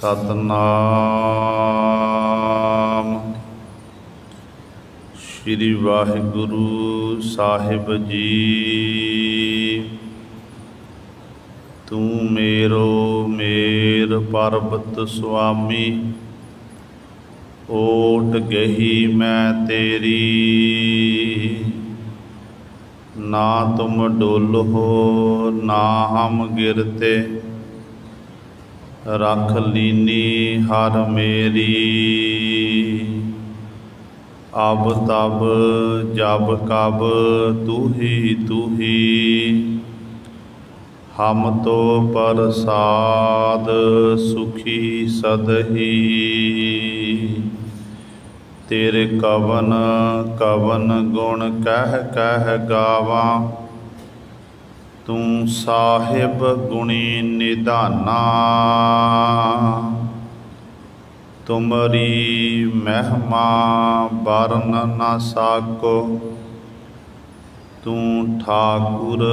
सतनाम। श्री वाहिगुरु साहिब जी। तू मेरो मेर पर्बत स्वामी, ओट गही मैं तेरी। ना तुम डोलो ना हम गिरते, रख लीनी हर मेरी। अब तब जब कब तू ही, हम तो प्रसाद सुखी सदही। तेरे कवन कवन गुण कह कह गावा, तू साहिब गुणी निधाना। तुमरी महिमा बरन न साको, तू ठाकुर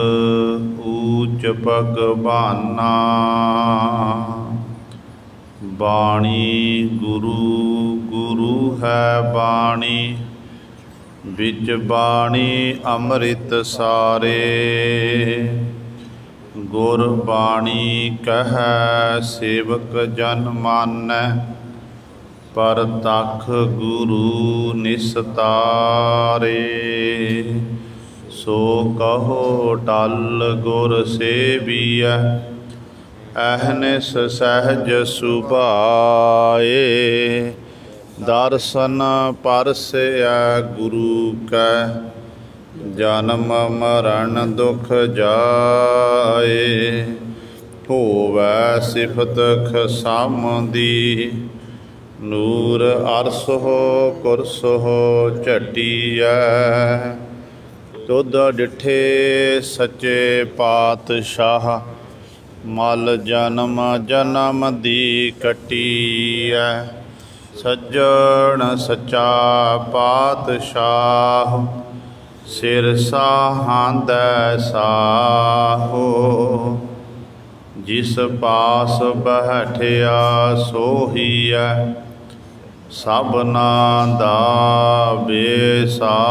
ऊच भगवाना। बाणी गुरु गुरु है बाणी, बिच बाणी अमृत सारे। गुर बाणी कह सेवक जन मानै, परतख गुरु निस्तारे। सो कहो टल गुर सेविया, अहनिस सहज सुभाए। दर्शन परसया गुरु कै, जन्म मरण दुख जाए। होवै सिफत खसामदी, नूर अरस हो कुरस हो झटिया। तुध डिठे सच्चे पातशाह, मल जन्म जन्म दी कटिया। सज्जन सच्चा पातशाह, सिर साहांदै साहो। जिस पास बैठिया सोहिया, सबना दा बेसाहो।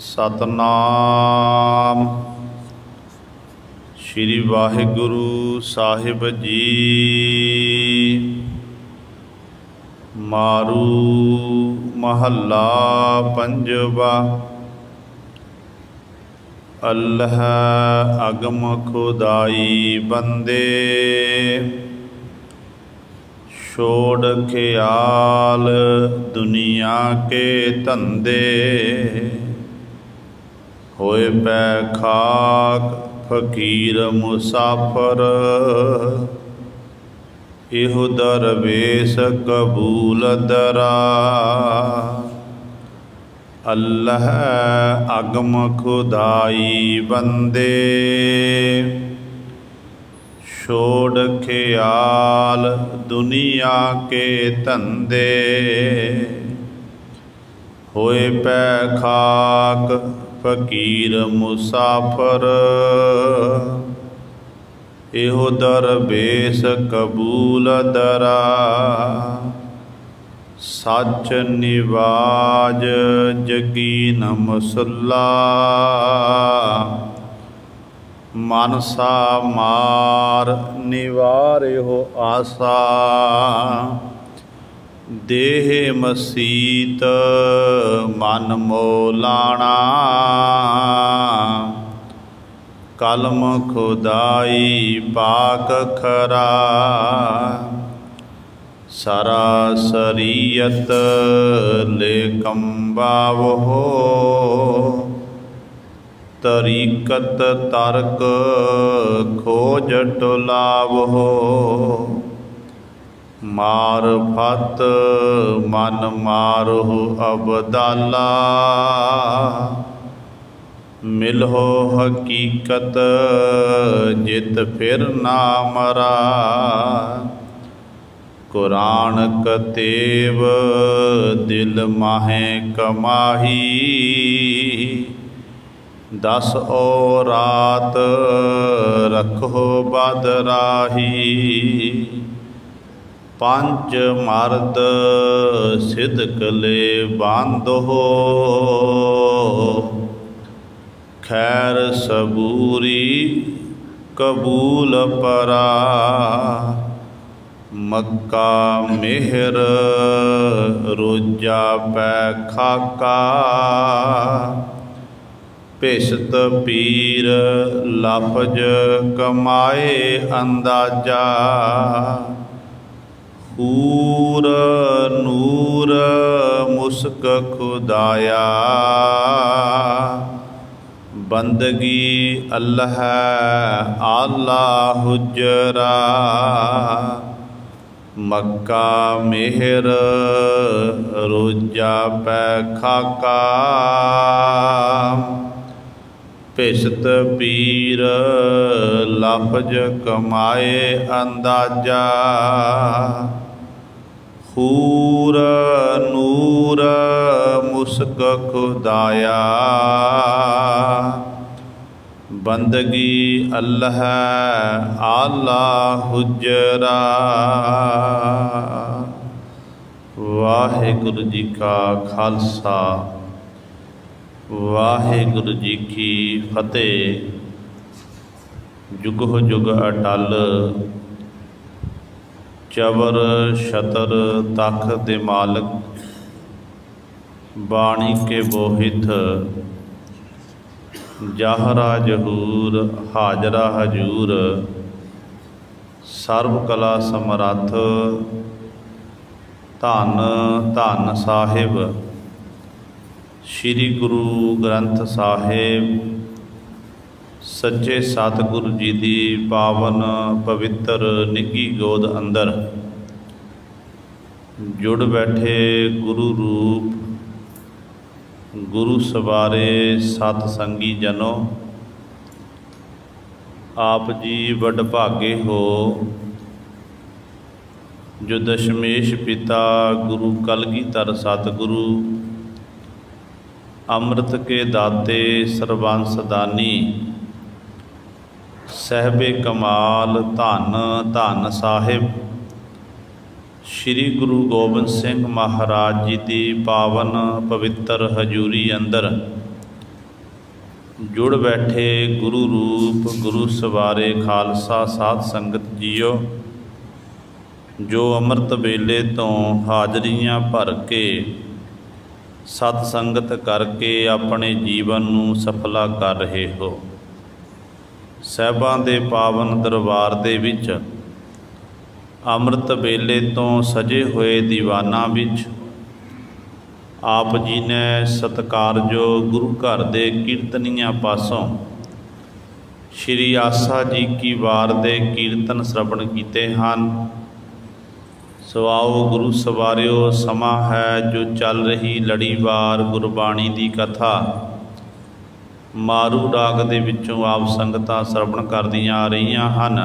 सतनाम। श्री वाहिगुरु साहिब जी। मारू महला पंजवा। अल्लाह अगम खुदाई बंदे, छोड़ ख्याल दुनिया के धंधे। होए पै खाक फकीर मुसाफर, इहो दरवेश कबूल दरा। अल्लाह अगम खुदाई बंदे, छोड़ ख्याल दुनिया के धंधे। होए पै खाक फकीर मुसाफर, इहो दरवेश कबूल दरा। सच निवाज जकीन मुसल्ला, मनसा मार निवार्यो आसा। देह मसीत मन मोलाना, कलम खुदाई पाक खरा। सरासरियत ले कंबावहो, तरीकत तर्क खोज टुलावहो। मारफत मन मारहु अबदाला, मिलहो हकीकत जित फिर ना मरा। कुरान कतेब दिल माहे कमाही, 10 औरात रखो बदराही। पंच मर्द सिदक ले बांधो, खैर सबूरी कबूल परा। मक्का मेहर रोजा पै खाका, भिसत पीर लफज कमाए अंदाजा। हूर नूर मुस्क खुदाया, बंदगी अल्लाह आला हुजरा। मक्का मेहर रोजा पै खाका, भिसत पीर लफज कमाए अंदाजा। हूर नूर मुस्क खुदाया, बंदगी अल्लाह आला हुजरा। वाहिगुरु जी का खालसा, वाहिगुरु जी की फतेह। जुगो जुग अटल, चबर छतर तख दे मालक। बाणी के बोहित, जाहरा जहूर हाजरा हजूर। सर्व कला समरथ, धन धन साहिब। श्री गुरु ग्रंथ साहिब सच्चे सतगुरु जी की पावन पवित्र निघी गोद अंदर जुड़ बैठे गुरु रूप गुरु सवारे सतसंगी जनों। आप जी वड भागे हो, जो दशमेश पिता गुरु कलगीधर सतगुरु अमृत के दाते सर्वंस दानी। सहबे कमाल धन धन साहिब श्री गुरु गोबिंद सिंह महाराज जी की पावन पवित्र हजूरी अंदर जुड़ बैठे गुरु रूप गुरु सवारे खालसा साध संगत जियो। जो अमृत वेले तो हाजरियां भर के सतसंगत करके अपने जीवन नूं सफला कर रहे हो। साहिबां दे पावन दरबार दे विच अमृत वेले तो सजे हुए दीवाना विच आप जी ने सत्कारयोग गुरु घर दे कीर्तनियां पासों श्री आसा जी की वार दे कीर्तन श्रवण कीते हैं। सो आओ गुरु सवारियो, समा है जो चल रही लड़ीवार गुरबाणी की कथा मारू राग दे विचों आप संगतां श्रवण करदियां आ रहीआं हन।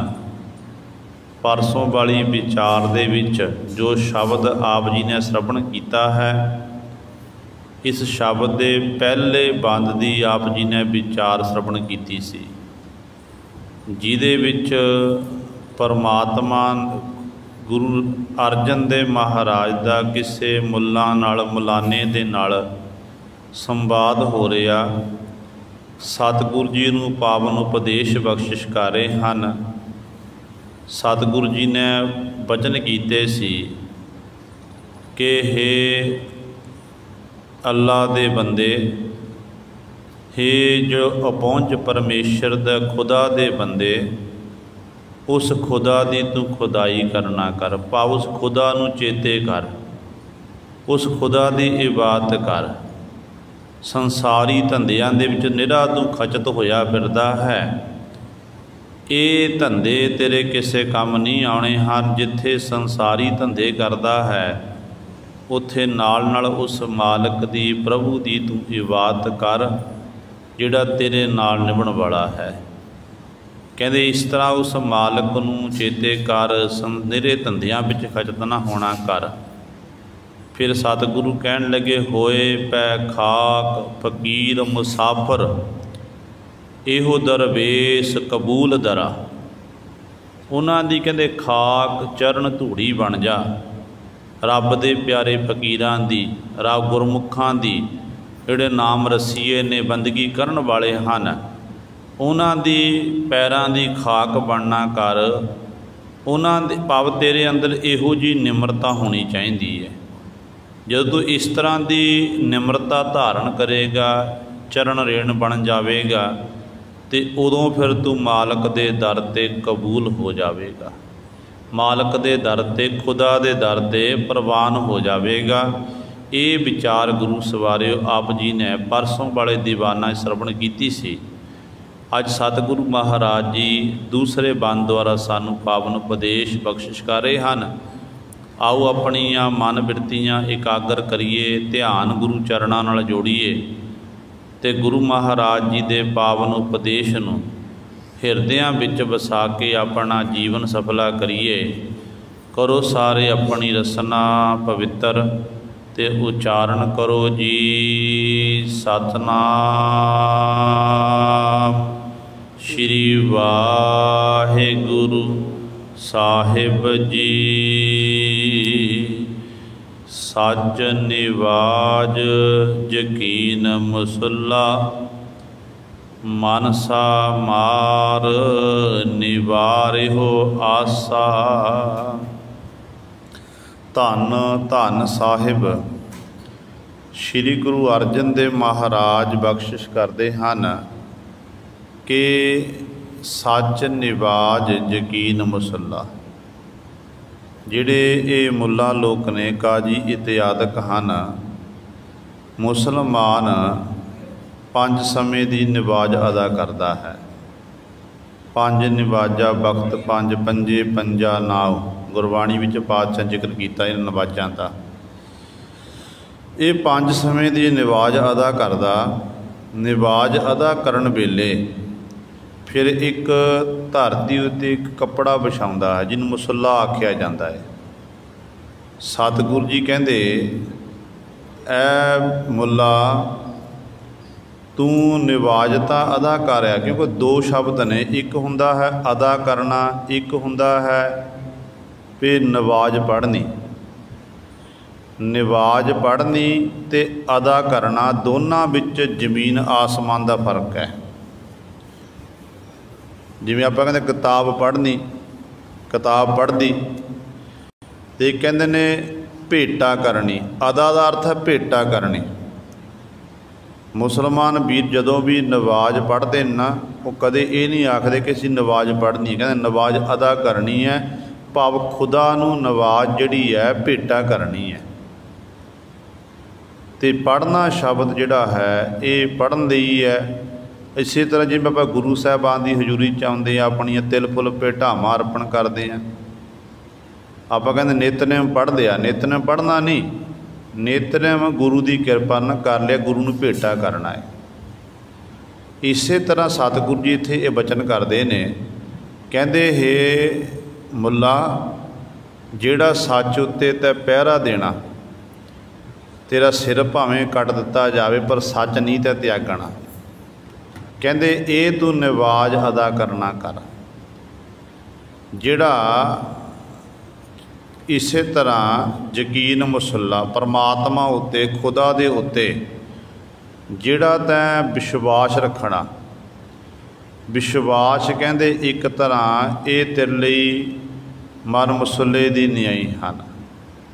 परसों वाली विचार दे विच जो शब्द आप जी ने श्रवण किया है, इस शब्द के पहले बंद की आप जी ने विचार श्रवण की सी, जिहदे विच परमात्मा गुरु अर्जन देव महाराज का किसी मुल्लां नाल मुलाने दे नाल संवाद हो रहा। सतगुरु जी नूं पावन उपदेश बख्शिश कर रहे हैं। सतगुरु जी ने वचन कीते सी कि हे अल्लाह दे बंदे, हे जो अपहुंच परमेश्वर दे खुदा दे बंदे, उस खुदा की तू खुदाई करना कर। भाव उस खुदा नूं चेते कर, उस खुदा की इबादत कर। संसारी धंधियां दे विच निरा तू खचत होया फिरदा है। ये धंधे तेरे किसे काम नहीं आने हैं। जिथे संसारी धंधे करदा है उत्थे नाल नाल उस मालक दी प्रभु दी तू इबादत कर जिहड़ा तेरे नाल निभण वाला है। कहते इस तरह उस मालक नूं चेते कर, निरे धंधियां विच खचत ना होना कर। फिर सतगुरु कहन लगे, होए पै खाक फकीर मुसाफर, ਇਹੋ ਦਰਵੇਸ਼ ਕਬੂਲ ਦਰਾ। ਉਹਨਾਂ ਦੀ ਕਹਿੰਦੇ ਖਾਕ ਚਰਨ ਧੂੜੀ ਬਣ ਜਾ। ਰੱਬ ਦੇ ਪਿਆਰੇ ਫਕੀਰਾਂ ਦੀ, ਰੱਬ ਗੁਰਮੁਖਾਂ ਦੀ, ਜਿਹੜੇ ਨਾਮ ਰਸੀਏ ਨੇ, ਬੰਦਗੀ ਕਰਨ ਵਾਲੇ ਹਨ, ਉਹਨਾਂ ਦੀ ਪੈਰਾਂ ਦੀ ਖਾਕ ਬਣਨਾ ਕਰ। ਉਹਨਾਂ ਦੇ ਭਾਵ ਤੇਰੇ ਅੰਦਰ ਇਹੋ ਜਿਹੀ ਨਿਮਰਤਾ ਹੋਣੀ ਚਾਹੀਦੀ ਹੈ। ਜਦੋਂ ਤੂੰ ਇਸ ਤਰ੍ਹਾਂ ਦੀ ਨਿਮਰਤਾ ਧਾਰਨ ਕਰੇਗਾ, ਚਰਨ ਰੇਣ ਬਣ ਜਾਵੇਗਾ, ਅਤੇ ਉਦੋਂ ਫਿਰ ਤੂੰ ਮਾਲਕ ਦੇ ਦਰ 'ਤੇ ਕਬੂਲ ਹੋ ਜਾਵੇਗਾ। ਮਾਲਕ ਦੇ ਦਰ 'ਤੇ, ਖੁਦਾ ਦੇ ਦਰ 'ਤੇ ਪ੍ਰਵਾਨ ਹੋ ਜਾਵੇਗਾ। ਇਹ ਵਿਚਾਰ ਗੁਰੂ ਸਵਾਰਿਓ ਆਪ ਜੀ ਨੇ ਪਰਸੋਂ ਵਾਲੇ ਦੀਵਾਨਾਂ ਸ਼ਰਵਣ ਕੀਤੀ ਸੀ। ਅੱਜ ਸਤਿਗੁਰੂ ਮਹਾਰਾਜ ਜੀ ਦੂਸਰੇ ਬੰਦ ਦੁਆਰਾ ਸਾਨੂੰ ਪਾਵਨ ਉਪਦੇਸ਼ ਬਖਸ਼ਿਸ਼ ਕਰ ਰਹੇ ਹਨ। ਆਓ ਆਪਣੀਆਂ ਮਨ ਬਿਰਤੀਆਂ ਇਕਾਗਰ ਕਰੀਏ, ਧਿਆਨ ਗੁਰੂ ਚਰਨਾਂ ਨਾਲ ਜੋੜੀਏ ਅਤੇ ਗੁਰੂ ਮਹਾਰਾਜ ਜੀ ਦੇ ਪਾਵਨ ਉਪਦੇਸ਼ ਨੂੰ ਹਿਰਦਿਆਂ ਵਿੱਚ ਵਸਾ ਕੇ ਆਪਣਾ ਜੀਵਨ ਸਫਲਾ ਕਰੀਏ। ਕਰੋ ਸਾਰੇ ਆਪਣੀ ਰਸਨਾ ਪਵਿੱਤਰ ਅਤੇ ਉਚਾਰਨ ਕਰੋ ਜੀ ਸਤਿਨਾਮ ਸ਼੍ਰੀ ਵਾਹਿਗੁਰੂ ਸਾਹਿਬ ਜੀ। ਸੱਚ ਨਿਵਾਜ ਯਕੀਨ ਮੁਸੱਲਾ, ਮਨਸਾ ਮਾਰ ਨਿਵਾਰਿਓ ਆਸਾ। ਧੰਨ ਧੰਨ ਸਾਹਿਬ ਸ਼੍ਰੀ ਗੁਰੂ ਅਰਜਨ ਦੇਵ ਮਹਾਰਾਜ ਬਖਸ਼ਿਸ਼ ਕਰਦੇ ਹਨ ਕਿ ਸੱਚ ਨਿਵਾਜ ਯਕੀਨ ਮੁਸੱਲਾ। ਜਿਹੜੇ ਇਹ ਮੁੱਲਾ ਲੋਕ ਨੇ, ਕਾਜੀ ਇਤਿਆਦਕ ਹਨ, ਮੁਸਲਮਾਨ 5 ਸਮੇਂ ਦੀ ਨਿਵਾਜ ਅਦਾ ਕਰਦਾ ਹੈ। 5 ਨਿਵਾਜਾਂ ਵਕਤ 5 ਪੰਜੇ ਪੰਜਾ ਨਾਉ, ਗੁਰਬਾਣੀ ਵਿੱਚ ਪਾਤਸ਼ਾਹ ਜ਼ਿਕਰ ਕੀਤਾ ਇਹਨਾਂ ਨਿਵਾਜਾਂ ਦਾ। ਇਹ 5 ਸਮੇਂ ਦੀ ਨਿਵਾਜ ਅਦਾ ਕਰਦਾ। ਨਿਵਾਜ ਅਦਾ ਕਰਨ ਵੇਲੇ ਫਿਰ ਇੱਕ ਧਰਤੀ ਉੱਤੇ ਇੱਕ ਕੱਪੜਾ ਵਿਛਾਉਂਦਾ ਹੈ, ਜਿਹਨੂੰ ਮੁਸੱਲਾ ਆਖਿਆ ਜਾਂਦਾ ਹੈ। ਸਤਿਗੁਰੂ ਜੀ ਕਹਿੰਦੇ, ਐ ਮੁੱਲਾ ਤੂੰ ਨਿਵਾਜ ਤਾਂ ਅਦਾ ਕਰਿਆ, ਕਿਉਂਕਿ 2 ਸ਼ਬਦ ਨੇ, ਇੱਕ ਹੁੰਦਾ ਹੈ ਅਦਾ ਕਰਨਾ, ਇੱਕ ਹੁੰਦਾ ਹੈ ਵੀ ਨਵਾਜ਼ ਪੜ੍ਹਨੀ। ਨਿਵਾਜ ਪੜ੍ਹਨੀ ਅਤੇ ਅਦਾ ਕਰਨਾ, ਦੋਨਾਂ ਵਿੱਚ ਜ਼ਮੀਨ ਆਸਮਾਨ ਦਾ ਫਰਕ ਹੈ। ਜਿਵੇਂ ਆਪਾਂ ਕਹਿੰਦੇ ਕਿਤਾਬ ਪੜ੍ਹਨੀ, ਕਿਤਾਬ ਪੜ੍ਹਦੀ, ਅਤੇ ਕਹਿੰਦੇ ਨੇ ਭੇਟਾ ਕਰਨੀ। ਅਦਾ ਦਾ ਅਰਥ ਹੈ ਭੇਟਾ ਕਰਨੀ। ਮੁਸਲਮਾਨ ਵੀਰ ਜਦੋਂ ਵੀ ਨਵਾਜ਼ ਪੜ੍ਹਦੇ ਨੇ ਨਾ, ਉਹ ਕਦੇ ਇਹ ਨਹੀਂ ਆਖਦੇ ਕਿ ਅਸੀਂ ਨਵਾਜ਼ ਪੜ੍ਹਨੀ, ਕਹਿੰਦੇ ਨਵਾਜ਼ ਅਦਾ ਕਰਨੀ ਹੈ। ਭਾਵ ਖੁਦਾ ਨੂੰ ਨਵਾਜ਼ ਜਿਹੜੀ ਹੈ ਭੇਟਾ ਕਰਨੀ ਹੈ। ਅਤੇ ਪੜ੍ਹਨਾ ਸ਼ਬਦ ਜਿਹੜਾ ਹੈ ਇਹ ਪੜ੍ਹਨ ਲਈ ਹੈ। ਇਸੇ ਤਰ੍ਹਾਂ ਜਿਵੇਂ ਆਪਾਂ ਗੁਰੂ ਸਾਹਿਬਾਨ ਦੀ ਹਜ਼ੂਰੀ 'ਚ ਆਉਂਦੇ ਹਾਂ, ਆਪਣੀਆਂ ਤਿਲ ਫੁੱਲ ਭੇਟਾਵਾਂ ਅਰਪਣ ਕਰਦੇ ਹਾਂ। ਆਪਾਂ ਕਹਿੰਦੇ ਨਿਤਨੇਮ ਪੜ੍ਹਦੇ ਆ, ਨਿਤਨੇਮ ਪੜ੍ਹਨਾ ਨਹੀਂ, ਨਿਤਨੇਮ ਗੁਰੂ ਦੀ ਕਿਰਪਾ ਨਾਲ ਕਰ ਲਿਆ, ਗੁਰੂ ਨੂੰ ਭੇਟਾ ਕਰਨਾ ਹੈ। ਇਸੇ ਤਰ੍ਹਾਂ ਸਤਿਗੁਰੂ ਜੀ ਇੱਥੇ ਇਹ ਬਚਨ ਕਰਦੇ ਨੇ, ਕਹਿੰਦੇ ਹੇ ਮੁੱਲਾ, ਜਿਹੜਾ ਸੱਚ ਉੱਤੇ ਤੈ ਪਹਿਰਾ ਦੇਣਾ, ਤੇਰਾ ਸਿਰ ਭਾਵੇਂ ਕੱਟ ਦਿੱਤਾ ਜਾਵੇ ਪਰ ਸੱਚ ਨਹੀਂ ਤੈ ਤਿਆਗਣਾ। ਕਹਿੰਦੇ ਇਹ ਤੂੰ ਨਿਵਾਜ ਅਦਾ ਕਰਨਾ ਕਰ। ਜਿਹੜਾ ਇਸੇ ਤਰ੍ਹਾਂ ਯਕੀਨ ਮੁਸੱਲਾ, ਪਰਮਾਤਮਾ ਉੱਤੇ, ਖੁਦਾ ਦੇ ਉੱਤੇ ਜਿਹੜਾ ਤੈਂ ਵਿਸ਼ਵਾਸ ਰੱਖਣਾ। ਵਿਸ਼ਵਾਸ ਕਹਿੰਦੇ ਇੱਕ ਤਰ੍ਹਾਂ ਇਹ ਤੇਰੇ ਲਈ ਮਨ ਮੁਸੱਲੇ ਦੀ ਨਿਆਈ ਹਨ।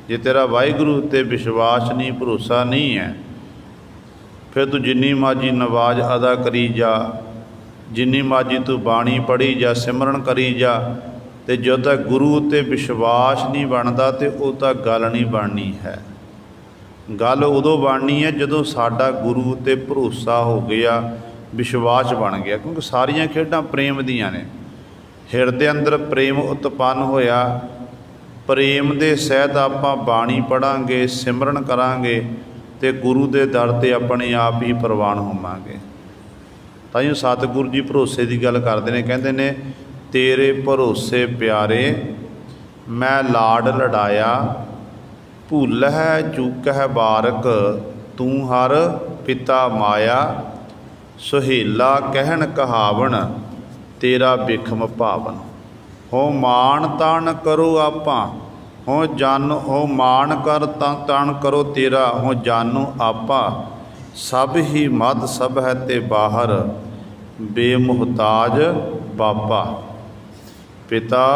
ਜੇ ਤੇਰਾ ਵਾਹਿਗੁਰੂ ਉੱਤੇ ਵਿਸ਼ਵਾਸ ਨਹੀਂ, ਭਰੋਸਾ ਨਹੀਂ ਹੈ, ਫਿਰ ਤੂੰ ਜਿੰਨੀ ਮਰਜ਼ੀ ਨਵਾਜ਼ ਅਦਾ ਕਰੀ ਜਾ, ਜਿੰਨੀ ਮਰਜ਼ੀ ਤੂੰ ਬਾਣੀ ਪੜ੍ਹੀ ਜਾ, ਸਿਮਰਨ ਕਰੀ ਜਾ, ਅਤੇ ਜਦੋਂ ਤੱਕ ਗੁਰੂ ਉੱਤੇ ਵਿਸ਼ਵਾਸ ਨਹੀਂ ਬਣਦਾ ਤਾਂ ਉਹ ਤਾਂ ਗੱਲ ਨਹੀਂ ਬਣਨੀ ਹੈ। ਗੱਲ ਉਦੋਂ ਬਣਨੀ ਹੈ ਜਦੋਂ ਸਾਡਾ ਗੁਰੂ ਉੱਤੇ ਭਰੋਸਾ ਹੋ ਗਿਆ, ਵਿਸ਼ਵਾਸ ਬਣ ਗਿਆ। ਕਿਉਂਕਿ ਸਾਰੀਆਂ ਖੇਡਾਂ ਪ੍ਰੇਮ ਦੀਆਂ ਨੇ। ਹਿਰਦੇ ਅੰਦਰ ਪ੍ਰੇਮ ਉਤਪੰਨ ਹੋਇਆ, ਪ੍ਰੇਮ ਦੇ ਸਹਿਤ ਆਪਾਂ ਬਾਣੀ ਪੜ੍ਹਾਂਗੇ, ਸਿਮਰਨ ਕਰਾਂਗੇ ਅਤੇ ਗੁਰੂ ਦੇ ਦਰ 'ਤੇ ਆਪਣੇ ਆਪ ਹੀ ਪ੍ਰਵਾਨ ਹੋਵਾਂਗੇ। ਤਾਂ ਹੀ ਸਤਿਗੁਰੂ ਜੀ ਭਰੋਸੇ ਦੀ ਗੱਲ ਕਰਦੇ ਨੇ, ਕਹਿੰਦੇ ਨੇ ਤੇਰੇ ਭਰੋਸੇ ਪਿਆਰੇ ਮੈਂ ਲਾਡ ਲਡਾਇਆ, ਭੁੱਲਹਿ ਚੂਕਹਿ ਬਾਰਕ ਤੂੰ ਹਰ ਪਿਤਾ ਮਾਇਆ, ਸੁਹੇਲਾ ਕਹਿਣ ਕਹਾਵਣ ਤੇਰਾ ਬਿਖਮ ਭਾਵਨ। ਹੋ ਮਾਣ ਤਾਣ ਕਰੋ ਆਪਾਂ, ਹੋ ਜਾਨੋ ਹੋ ਮਾਣ ਕਰ ਤਾਣ ਕਰੋ ਤੇਰਾ, ਹੋ ਜਾਨੋ ਆਪਾ। ਸਭ ਹੀ ਮਦ ਸਭ ਹੈ ਤੇ ਬਾਹਰ, ਬੇਮੁਹਤਾਜ ਬਾਬਾ। ਪਿਤਾ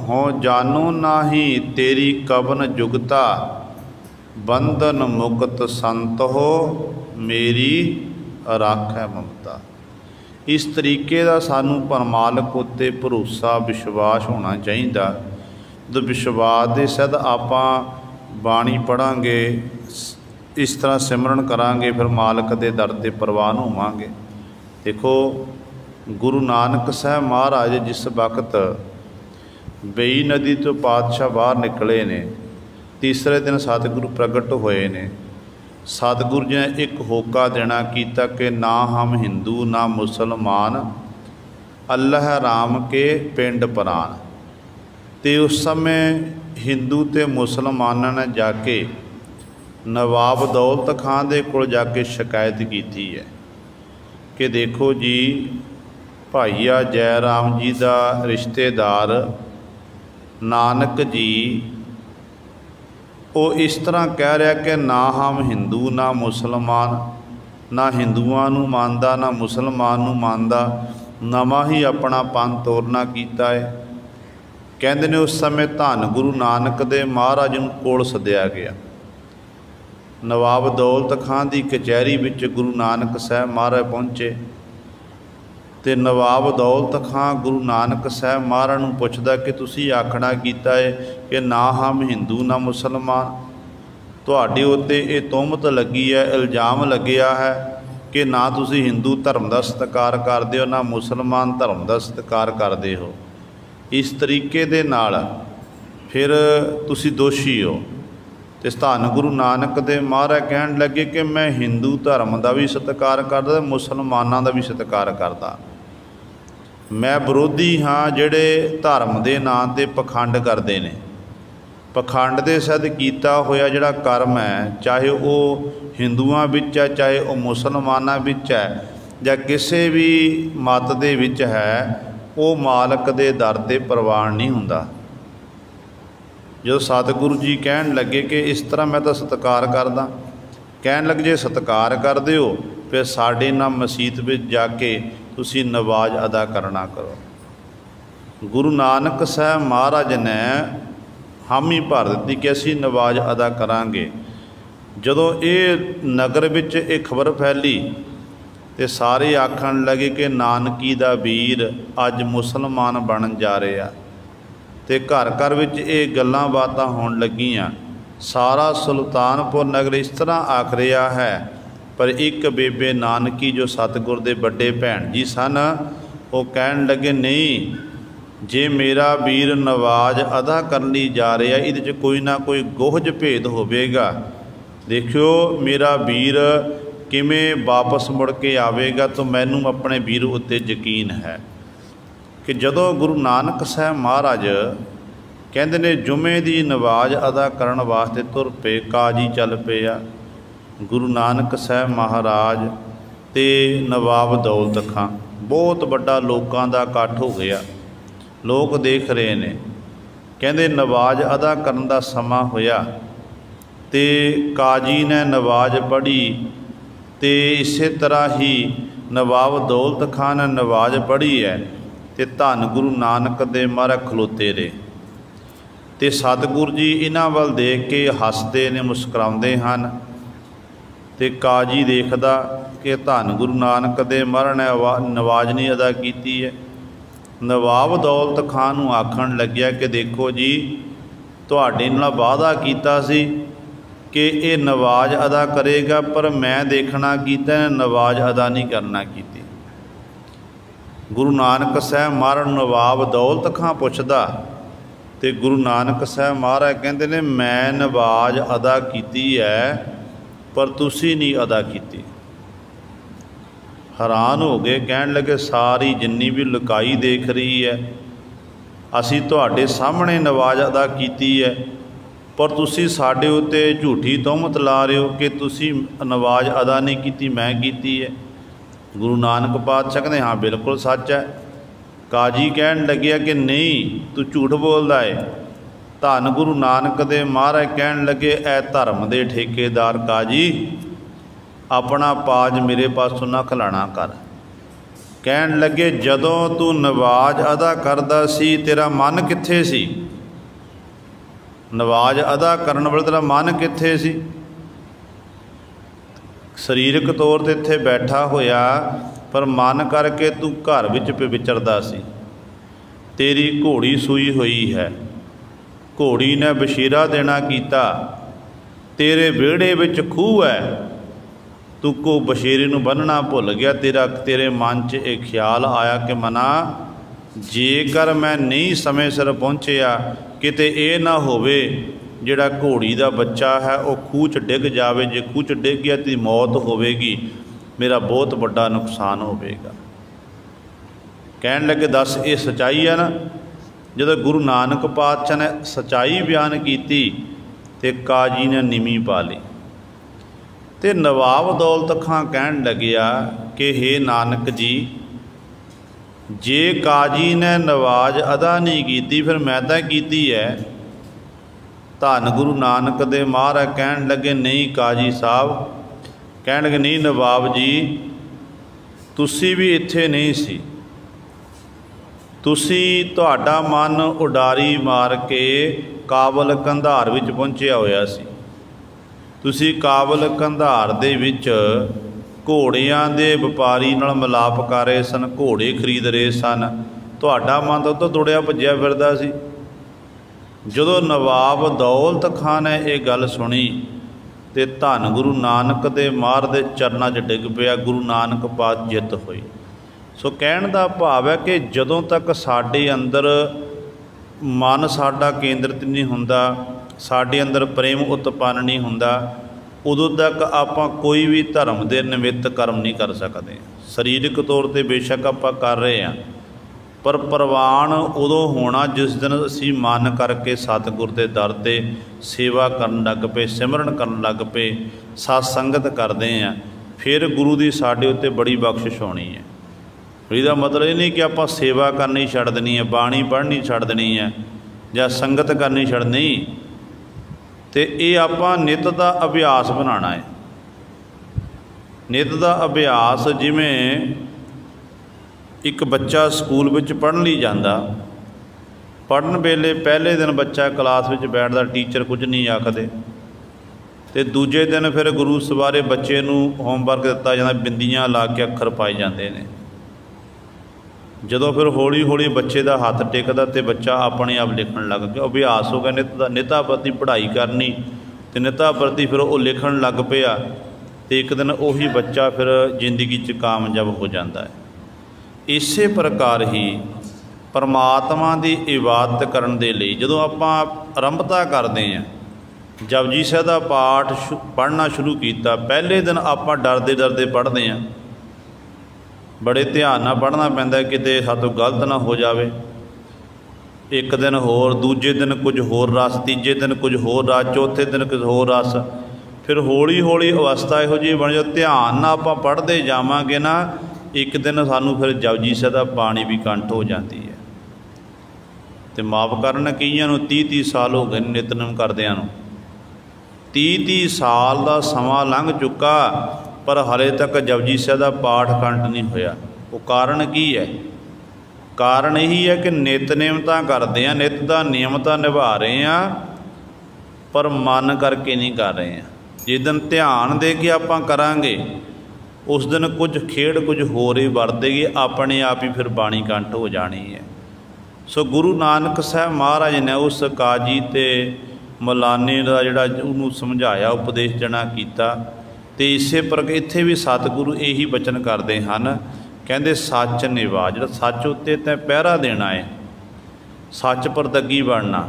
ਹੋ ਜਾਨੋ ਨਾਹੀ ਤੇਰੀ ਕਵਨ ਜੁਗਤਾ, ਬੰਧਨ ਮੁਕਤ ਸੰਤ ਹੋ ਮੇਰੀ ਰਾਖੈ ਮਮਤਾ। ਇਸ ਤਰੀਕੇ ਦਾ ਸਾਨੂੰ ਪਰਮਾਲਕ ਉੱਤੇ ਭਰੋਸਾ ਵਿਸ਼ਵਾਸ ਹੋਣਾ ਚਾਹੀਦਾ। ਜਦੋਂ ਵਿਸ਼ਵਾਸ ਦੇ ਸਦ ਆਪਾਂ ਬਾਣੀ ਪੜ੍ਹਾਂਗੇ, ਇਸ ਤਰ੍ਹਾਂ ਸਿਮਰਨ ਕਰਾਂਗੇ, ਫਿਰ ਮਾਲਕ ਦੇ ਦਰ 'ਤੇ ਪ੍ਰਵਾਨ ਹੋਵਾਂਗੇ। ਦੇਖੋ ਗੁਰੂ ਨਾਨਕ ਸਾਹਿਬ ਮਹਾਰਾਜ ਜਿਸ ਵਕਤ ਬੇਈ ਨਦੀ ਤੋਂ ਪਾਤਸ਼ਾਹ ਬਾਹਰ ਨਿਕਲੇ ਨੇ, ਤੀਸਰੇ ਦਿਨ ਸਤਿਗੁਰੂ ਪ੍ਰਗਟ ਹੋਏ ਨੇ। ਸਤਿਗੁਰੂ ਜੀ ਨੇ ਇੱਕ ਹੋਕਾ ਦੇਣਾ ਕੀਤਾ ਕਿ ਨਾ ਹਮ ਹਿੰਦੂ ਨਾ ਮੁਸਲਮਾਨ, ਅੱਲਾਹ ਰਾਮ ਕੇ ਪਿੰਡ ਪ੍ਰਾਨ। ਅਤੇ ਉਸ ਸਮੇਂ ਹਿੰਦੂ ਅਤੇ ਮੁਸਲਮਾਨਾਂ ਨੇ ਜਾ ਕੇ ਨਵਾਬ ਦੌਲਤ ਖਾਂ ਦੇ ਕੋਲ ਜਾ ਕੇ ਸ਼ਿਕਾਇਤ ਕੀਤੀ ਹੈ ਕਿ ਦੇਖੋ ਜੀ, ਭਾਈਆ ਜੈ ਰਾਮ ਜੀ ਦਾ ਰਿਸ਼ਤੇਦਾਰ ਨਾਨਕ ਜੀ ਉਹ ਇਸ ਤਰ੍ਹਾਂ ਕਹਿ ਰਿਹਾ ਕਿ ਨਾ ਹਮ ਹਿੰਦੂ ਨਾ ਮੁਸਲਮਾਨ, ਨਾ ਹਿੰਦੂਆਂ ਨੂੰ ਮੰਨਦਾ ਨਾ ਮੁਸਲਮਾਨ ਨੂੰ ਮੰਨਦਾ, ਨਵਾਂ ਹੀ ਆਪਣਾ ਪੰਥ ਤੋਰਨਾ ਕੀਤਾ ਹੈ। ਕਹਿੰਦੇ ਨੇ ਉਸ ਸਮੇਂ ਧੰਨ ਗੁਰੂ ਨਾਨਕ ਦੇ ਮਹਾਰਾਜ ਨੂੰ ਕੋਲ ਸੱਦਿਆ ਗਿਆ। ਨਵਾਬ ਦੌਲਤ ਖਾਂ ਦੀ ਕਚਹਿਰੀ ਵਿੱਚ ਗੁਰੂ ਨਾਨਕ ਸਾਹਿਬ ਮਹਾਰਾਜ ਪਹੁੰਚੇ ਅਤੇ ਨਵਾਬ ਦੌਲਤ ਖਾਂ ਗੁਰੂ ਨਾਨਕ ਸਾਹਿਬ ਮਹਾਰਾਜ ਨੂੰ ਪੁੱਛਦਾ ਕਿ ਤੁਸੀਂ ਆਖਣਾ ਕੀਤਾ ਹੈ ਕਿ ਨਾ ਹਮ ਹਿੰਦੂ ਨਾ ਮੁਸਲਮਾਨ, ਤੁਹਾਡੇ ਉੱਤੇ ਇਹ ਤੁਹਮਤ ਲੱਗੀ ਹੈ, ਇਲਜ਼ਾਮ ਲੱਗਿਆ ਹੈ ਕਿ ਨਾ ਤੁਸੀਂ ਹਿੰਦੂ ਧਰਮ ਦਾ ਸਤਿਕਾਰ ਕਰਦੇ ਹੋ ਨਾ ਮੁਸਲਮਾਨ ਧਰਮ ਦਾ ਸਤਿਕਾਰ ਕਰਦੇ ਹੋ। ਇਸ ਤਰੀਕੇ ਦੇ ਨਾਲ ਫਿਰ ਤੁਸੀਂ ਦੋਸ਼ੀ ਹੋ। ਅਤੇ ਧੰਨ ਗੁਰੂ ਨਾਨਕ ਦੇ ਮਹਾਰਾਜ ਕਹਿਣ ਲੱਗੇ ਕਿ ਮੈਂ ਹਿੰਦੂ ਧਰਮ ਦਾ ਵੀ ਸਤਿਕਾਰ ਕਰਦਾ, ਮੁਸਲਮਾਨਾਂ ਦਾ ਵੀ ਸਤਿਕਾਰ ਕਰਦਾ। ਮੈਂ ਵਿਰੋਧੀ ਹਾਂ ਜਿਹੜੇ ਧਰਮ ਦੇ ਨਾਂ 'ਤੇ ਪਖੰਡ ਕਰਦੇ ਨੇ। ਪਖੰਡ ਦੇ ਸਦ ਕੀਤਾ ਹੋਇਆ ਜਿਹੜਾ ਕਰਮ ਹੈ, ਚਾਹੇ ਉਹ ਹਿੰਦੂਆਂ ਵਿੱਚ ਹੈ, ਚਾਹੇ ਉਹ ਮੁਸਲਮਾਨਾਂ ਵਿੱਚ ਹੈ, ਜਾਂ ਕਿਸੇ ਵੀ ਮਤ ਦੇ ਵਿੱਚ ਹੈ, ਉਹ ਮਾਲਕ ਦੇ ਦਰ 'ਤੇ ਪ੍ਰਵਾਨ ਨਹੀਂ ਹੁੰਦਾ। ਜਦੋਂ ਸਤਿਗੁਰੂ ਜੀ ਕਹਿਣ ਲੱਗੇ ਕਿ ਇਸ ਤਰ੍ਹਾਂ ਮੈਂ ਤਾਂ ਸਤਿਕਾਰ ਕਰਦਾ, ਕਹਿਣ ਲੱਗੇ ਜੇ ਸਤਿਕਾਰ ਕਰਦੇ ਹੋ ਫਿਰ ਸਾਡੇ ਨਾਲ ਮਸੀਤ ਵਿੱਚ ਜਾ ਕੇ ਤੁਸੀਂ ਨਵਾਜ਼ ਅਦਾ ਕਰਨਾ ਕਰੋ। ਗੁਰੂ ਨਾਨਕ ਸਾਹਿਬ ਮਹਾਰਾਜ ਨੇ ਹਾਮੀ ਭਰ ਦਿੱਤੀ ਕਿ ਅਸੀਂ ਨਵਾਜ਼ ਅਦਾ ਕਰਾਂਗੇ। ਜਦੋਂ ਇਹ ਨਗਰ ਵਿੱਚ ਇਹ ਖਬਰ ਫੈਲੀ ਅਤੇ ਸਾਰੇ ਆਖਣ ਲੱਗੇ ਕਿ ਨਾਨਕੀ ਦਾ ਵੀਰ ਅੱਜ ਮੁਸਲਮਾਨ ਬਣਨ ਜਾ ਰਿਹਾ, ਅਤੇ ਘਰ ਘਰ ਵਿੱਚ ਇਹ ਗੱਲਾਂ ਬਾਤਾਂ ਹੋਣ ਲੱਗੀਆਂ। ਸਾਰਾ ਸੁਲਤਾਨਪੁਰ ਨਗਰ ਇਸ ਤਰ੍ਹਾਂ ਆਖ ਰਿਹਾ ਹੈ, ਪਰ ਇੱਕ ਬੇਬੇ ਨਾਨਕੀ ਜੋ ਸਤਿਗੁਰ ਦੇ ਵੱਡੇ ਭੈਣ ਜੀ ਸਨ, ਉਹ ਕਹਿਣ ਲੱਗੇ ਨਹੀਂ, ਜੇ ਮੇਰਾ ਵੀਰ ਨਵਾਜ਼ ਅਦਾ ਕਰਨ ਲਈ ਜਾ ਰਿਹਾ, ਇਹਦੇ 'ਚ ਕੋਈ ਨਾ ਕੋਈ ਗੁਹਜ ਭੇਦ ਹੋਵੇਗਾ। ਦੇਖਿਓ ਮੇਰਾ ਵੀਰ ਕਿਵੇਂ ਵਾਪਸ ਮੁੜ ਕੇ ਆਵੇਗਾ, ਤਾਂ ਮੈਨੂੰ ਆਪਣੇ ਵੀਰ ਉੱਤੇ ਯਕੀਨ ਹੈ। ਕਿ ਜਦੋਂ ਗੁਰੂ ਨਾਨਕ ਸਾਹਿਬ ਮਹਾਰਾਜ ਕਹਿੰਦੇ ਨੇ ਜੁਮੇ ਦੀ ਨਵਾਜ਼ ਅਦਾ ਕਰਨ ਵਾਸਤੇ ਤੁਰ ਪਏ, ਕਾਜੀ ਚੱਲ ਪਏ ਆ। ਗੁਰੂ ਨਾਨਕ ਸਾਹਿਬ ਮਹਾਰਾਜ ਅਤੇ ਨਵਾਬ ਦੌਲਤ ਖਾਂ, ਬਹੁਤ ਵੱਡਾ ਲੋਕਾਂ ਦਾ ਇਕੱਠ ਹੋ ਗਿਆ, ਲੋਕ ਦੇਖ ਰਹੇ ਨੇ। ਕਹਿੰਦੇ ਨਵਾਜ਼ ਅਦਾ ਕਰਨ ਦਾ ਸਮਾਂ ਹੋਇਆ ਅਤੇ ਕਾਜੀ ਨੇ ਨਵਾਜ਼ ਪੜ੍ਹੀ, ਅਤੇ ਇਸੇ ਤਰ੍ਹਾਂ ਹੀ ਨਵਾਬ ਦੌਲਤ ਖਾਂ ਨੇ ਨਵਾਜ਼ ਪੜ੍ਹੀ ਹੈ। ਅਤੇ ਧੰਨ ਗੁਰੂ ਨਾਨਕ ਦੇ ਮਹਾਰਾਜ ਖਲੋਤੇ ਰਹੇ, ਅਤੇ ਸਤਿਗੁਰੂ ਜੀ ਇਹਨਾਂ ਵੱਲ ਦੇਖ ਕੇ ਹੱਸਦੇ ਨੇ, ਮੁਸਕਰਾਉਂਦੇ ਹਨ। ਅਤੇ ਕਾਜੀ ਦੇਖਦਾ ਕਿ ਧੰਨ ਗੁਰੂ ਨਾਨਕ ਦੇ ਮਹਾਰਾਜ ਨੇ ਨਵਾਜ਼ ਨਹੀਂ ਅਦਾ ਕੀਤੀ ਹੈ। ਨਵਾਬ ਦੌਲਤ ਖਾਂ ਨੂੰ ਆਖਣ ਲੱਗਿਆ ਕਿ ਦੇਖੋ ਜੀ, ਤੁਹਾਡੇ ਨਾਲ ਵਾਅਦਾ ਕੀਤਾ ਸੀ ਕਿ ਇਹ ਨਵਾਜ਼ ਅਦਾ ਕਰੇਗਾ, ਪਰ ਮੈਂ ਦੇਖਣਾ ਕੀਤਾ ਨਵਾਜ਼ ਅਦਾ ਨਹੀਂ ਕਰਨਾ ਕੀਤੀ। ਗੁਰੂ ਨਾਨਕ ਸਾਹਿਬ ਮਹਾਰਾਜ ਨਵਾਬ ਦੌਲਤ ਖਾਂ ਪੁੱਛਦਾ, ਅਤੇ ਗੁਰੂ ਨਾਨਕ ਸਾਹਿਬ ਮਹਾਰਾਜ ਕਹਿੰਦੇ ਨੇ ਮੈਂ ਨਵਾਜ਼ ਅਦਾ ਕੀਤੀ ਹੈ, ਪਰ ਤੁਸੀਂ ਨਹੀਂ ਅਦਾ ਕੀਤੀ। ਹੈਰਾਨ ਹੋ ਗਏ, ਕਹਿਣ ਲੱਗੇ ਸਾਰੀ ਜਿੰਨੀ ਵੀ ਲੁਕਾਈ ਦੇਖ ਰਹੀ ਹੈ, ਅਸੀਂ ਤੁਹਾਡੇ ਸਾਹਮਣੇ ਨਵਾਜ਼ ਅਦਾ ਕੀਤੀ ਹੈ, ਪਰ ਤੁਸੀਂ ਸਾਡੇ ਉੱਤੇ ਝੂਠੀ ਤੁਹਮਤ ਲਾ ਰਹੇ ਹੋ ਕਿ ਤੁਸੀਂ ਨਵਾਜ਼ ਅਦਾ ਨਹੀਂ ਕੀਤੀ, ਮੈਂ ਕੀਤੀ ਹੈ। गुरु नानक पातशाह कहते हाँ बिल्कुल सच है। काजी कहन लग्या कि नहीं तू झूठ बोलदा है। धन गुरु नानक दे महाराज कहन लगे ऐ धर्म दे ठेकेदार काजी अपना पाज मेरे पासों ना खिलाना कर। कहन लगे जदों तू नवाज अदा करदा सी तेरा मन कित्थे सी? नवाज अदा करन वाले तेरा मन कित्थे सी? सरीरक तौर ते इत्थे बैठा होया पर मन करके तू घर विच विचरदा सी। तेरी घोड़ी सूई हुई है, घोड़ी ने बशीरा देना कीता। तेरे विहड़े विच खूह है, तू को बशेरे नूं बन्नना भुल गया। तेरे मन च एक ख्याल आया कि मना जेकर मैं नहीं समय सिर पहुँचया किते ये ना होवे जिहड़ा घोड़ी का बच्चा है वह खूह च डिग जाए। जे खूह च डिग गया तो मौत होवेगी, मेरा बहुत बड़ा नुकसान होवेगा। कहन लगे दस ये सच्चाई है ना? जब गुरु नानक पातशाह ने सच्चाई बयान की तो काजी ने नीवी पा ली। तो नवाब दौलत खां कहन लग्या कि हे नानक जी जे काजी ने नवाज अदा नहीं की फिर मैं तो की है। धन गुरु नानक दे महाराज कहन लगे नहीं काजी साहब, कहन लगे नहीं नवाब जी तुसी भी इत्थे नहीं सी, तुसी तुहाडा मन उडारी मार के काबल कंधार विच पहुंचिया होया सी। तुसी काबल कंधार दे विच घोड़ियां दे व्यापारी नाल मिलाप कर रहे सन, घोड़े खरीद रहे सन, तुहाडा मन तो दौड़िया भज्जिया फिरदा सी। जदों नवाब दौलत खां ने यह गल सुनी तो धन गुरु नानक दे मार दे चरनां 'च डिग पिया। गुरु नानक पात जित होई। सो कहण दा भाव है कि जदों तक साडे अंदर मन साडा केंद्रित नहीं हुंदा, साडे अंदर प्रेम उत्पन्न नहीं हुंदा, उदों तक आपां कोई भी धर्म दे निमित्त कर्म नहीं कर सकते। सरीरक तौर पर बेशक आपां कर रहे हैं पर प्रवान उदों होना जिस दिन असी मन करके सतगुर के दर से सेवा करन लग पे, सिमरन करन लग पे, सत्संगत करते हैं, फिर गुरु की साडे उत्ते बड़ी बख्शिश होनी है। इसका मतलब ये नहीं कि आपां सेवा करनी छड्ड देनी है, बाणी पढ़नी छड्ड देनी है या संगत करनी छड्ड नहीं। तो ये आपां नित का अभ्यास बनाना है। नित का अभ्यास जिमें एक बच्चा स्कूल विच पढ़न लई जांदा, पढ़न वेले पहले दिन बच्चा क्लास विच बैठदा, टीचर कुछ नहीं आखदे, तो दूजे दिन फिर गुरु सवारे बच्चे नूं होमवर्क दिता जांदा, बिंदियां ला के अखर पाए जाते हैं। जदों फिर हौली हौली बच्चे का हत्थ टिकदा तो बच्चा अपने आप लिखण लग गया। अभ्यास हो गया नित दा, निता प्रति पढ़ाई करनी तो निता प्रति फिर वो लिखण लग पिया तो एक दिन उही बच्चा फिर जिंदगी च कामयाब हो जाता है। इसे प्रकार ही परमात्मा की इबादत करन दे लई जदों आपां आरंभता करते हैं, जपजी साहिब का पाठ पढ़ना शुरू किया, पहले दिन आपां डरदे डरदे पढ़ते हैं, बड़े ध्यान नाल पढ़ना पैंदा किते सातों गलत ना हो जाए। एक दिन होर, दूजे दिन कुछ होर रस, तीजे दिन कुछ होर रस, चौथे दिन कुछ होर रस, फिर हौली हौली अवस्था इहो जी बन जाए ध्यान नाल आपां पढ़ते जावांगे ना, एक दिन सानू फिर जपजी साहिब का बाणी भी कंठ हो जाती है। तो माफ़ करना कईयां नूं 30-30 साल हो गए नितनेम करदिआं नूं, 30-30 साल का समा लंघ चुका पर हले तक जपजी साहिब का पाठ कंठ नहीं होया। वो कारण की है? कारण यही है कि नितनेम तां करदे आ, नित दा नियम तां निभा रहे हैं पर मन करके नहीं कर रहे हैं। जिस दिन ध्यान दे के आपां करांगे उस दिन कुछ खेड़ कुछ होर ही वरतेगी, अपने आप ही फिर बाणी कंठ हो जानी है। सो गुरु नानक साहब महाराज ने उस काजी ते मौलाने का जिहड़ा उन्होंने समझाया, उपदेश जना किया। तो इसे पर इत्थे भी सतगुरु यही बचन करते हैं, कहते सच निभा, जो सच उत्ते तैं पहरा देना है, सच पर दगी बनना।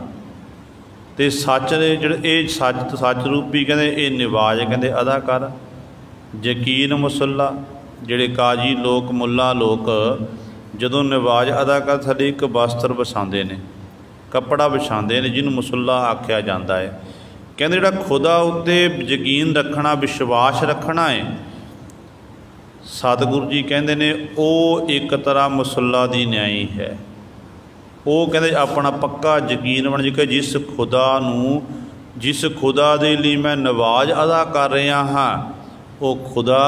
तो सच जे सच रूपी कहते ये निवाज कहते अदा कर। यकीन मुसल्ला जिहड़े काजी लोग मुल्ला लोग जदों निवाज अदा कर थले एक वस्त्र विछाते हैं, कपड़ा विछाते हैं जिन्होंने मुसल्ला आख्या जाता है। कहते जिहड़ा खुदा उत्ते यकीन रखना, विश्वास रखना है, सतगुरु जी कहते ने वो एक तरह मुसल्ला दी न्याई है। वो कहते अपना पक्का यकीन बन जाए कि जिस खुदा दे लिए मैं नवाज अदा कर रहा हाँ वो खुदा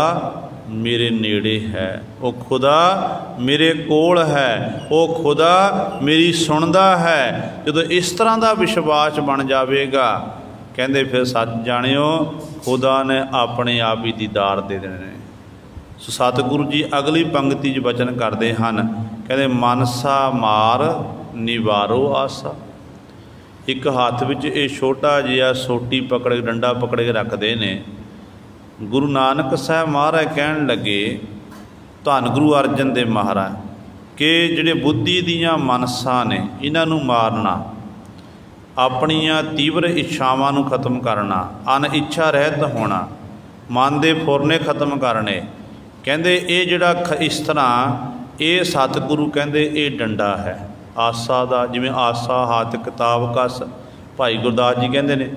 मेरे नेड़े है, वो खुदा मेरे कोल है, वो खुदा मेरी सुनदा है। जो इस तरह का विश्वास बन जाएगा कहते फिर सच जानियो खुदा ने अपने आप ही दीदार दे देने। सो सतगुरु जी अगली पंक्ति च वचन करते हैं, कहते मनसा मार निवारो आसा। एक हाथ विच ये छोटा जिहा सोटी पकड़ के डंडा पकड़ के रखते हैं। गुरु नानक साहब महाराज कहन लगे धन गुरु अर्जन देव महाराज कि जिहड़े बुद्धि दीयां मनसा ने इन्हां मारना, अपनियां तीव्र इच्छावां नूं खत्म करना, अन इच्छा रहत होना, मन दे फुरने खत्म करने। कहंदे ये जिहड़ा इस तरह ये सतगुरु कहंदे ये डंडा है आसा दा। जिवें आसा हाथ किताब कस भाई गुरदास जी कहंदे ने,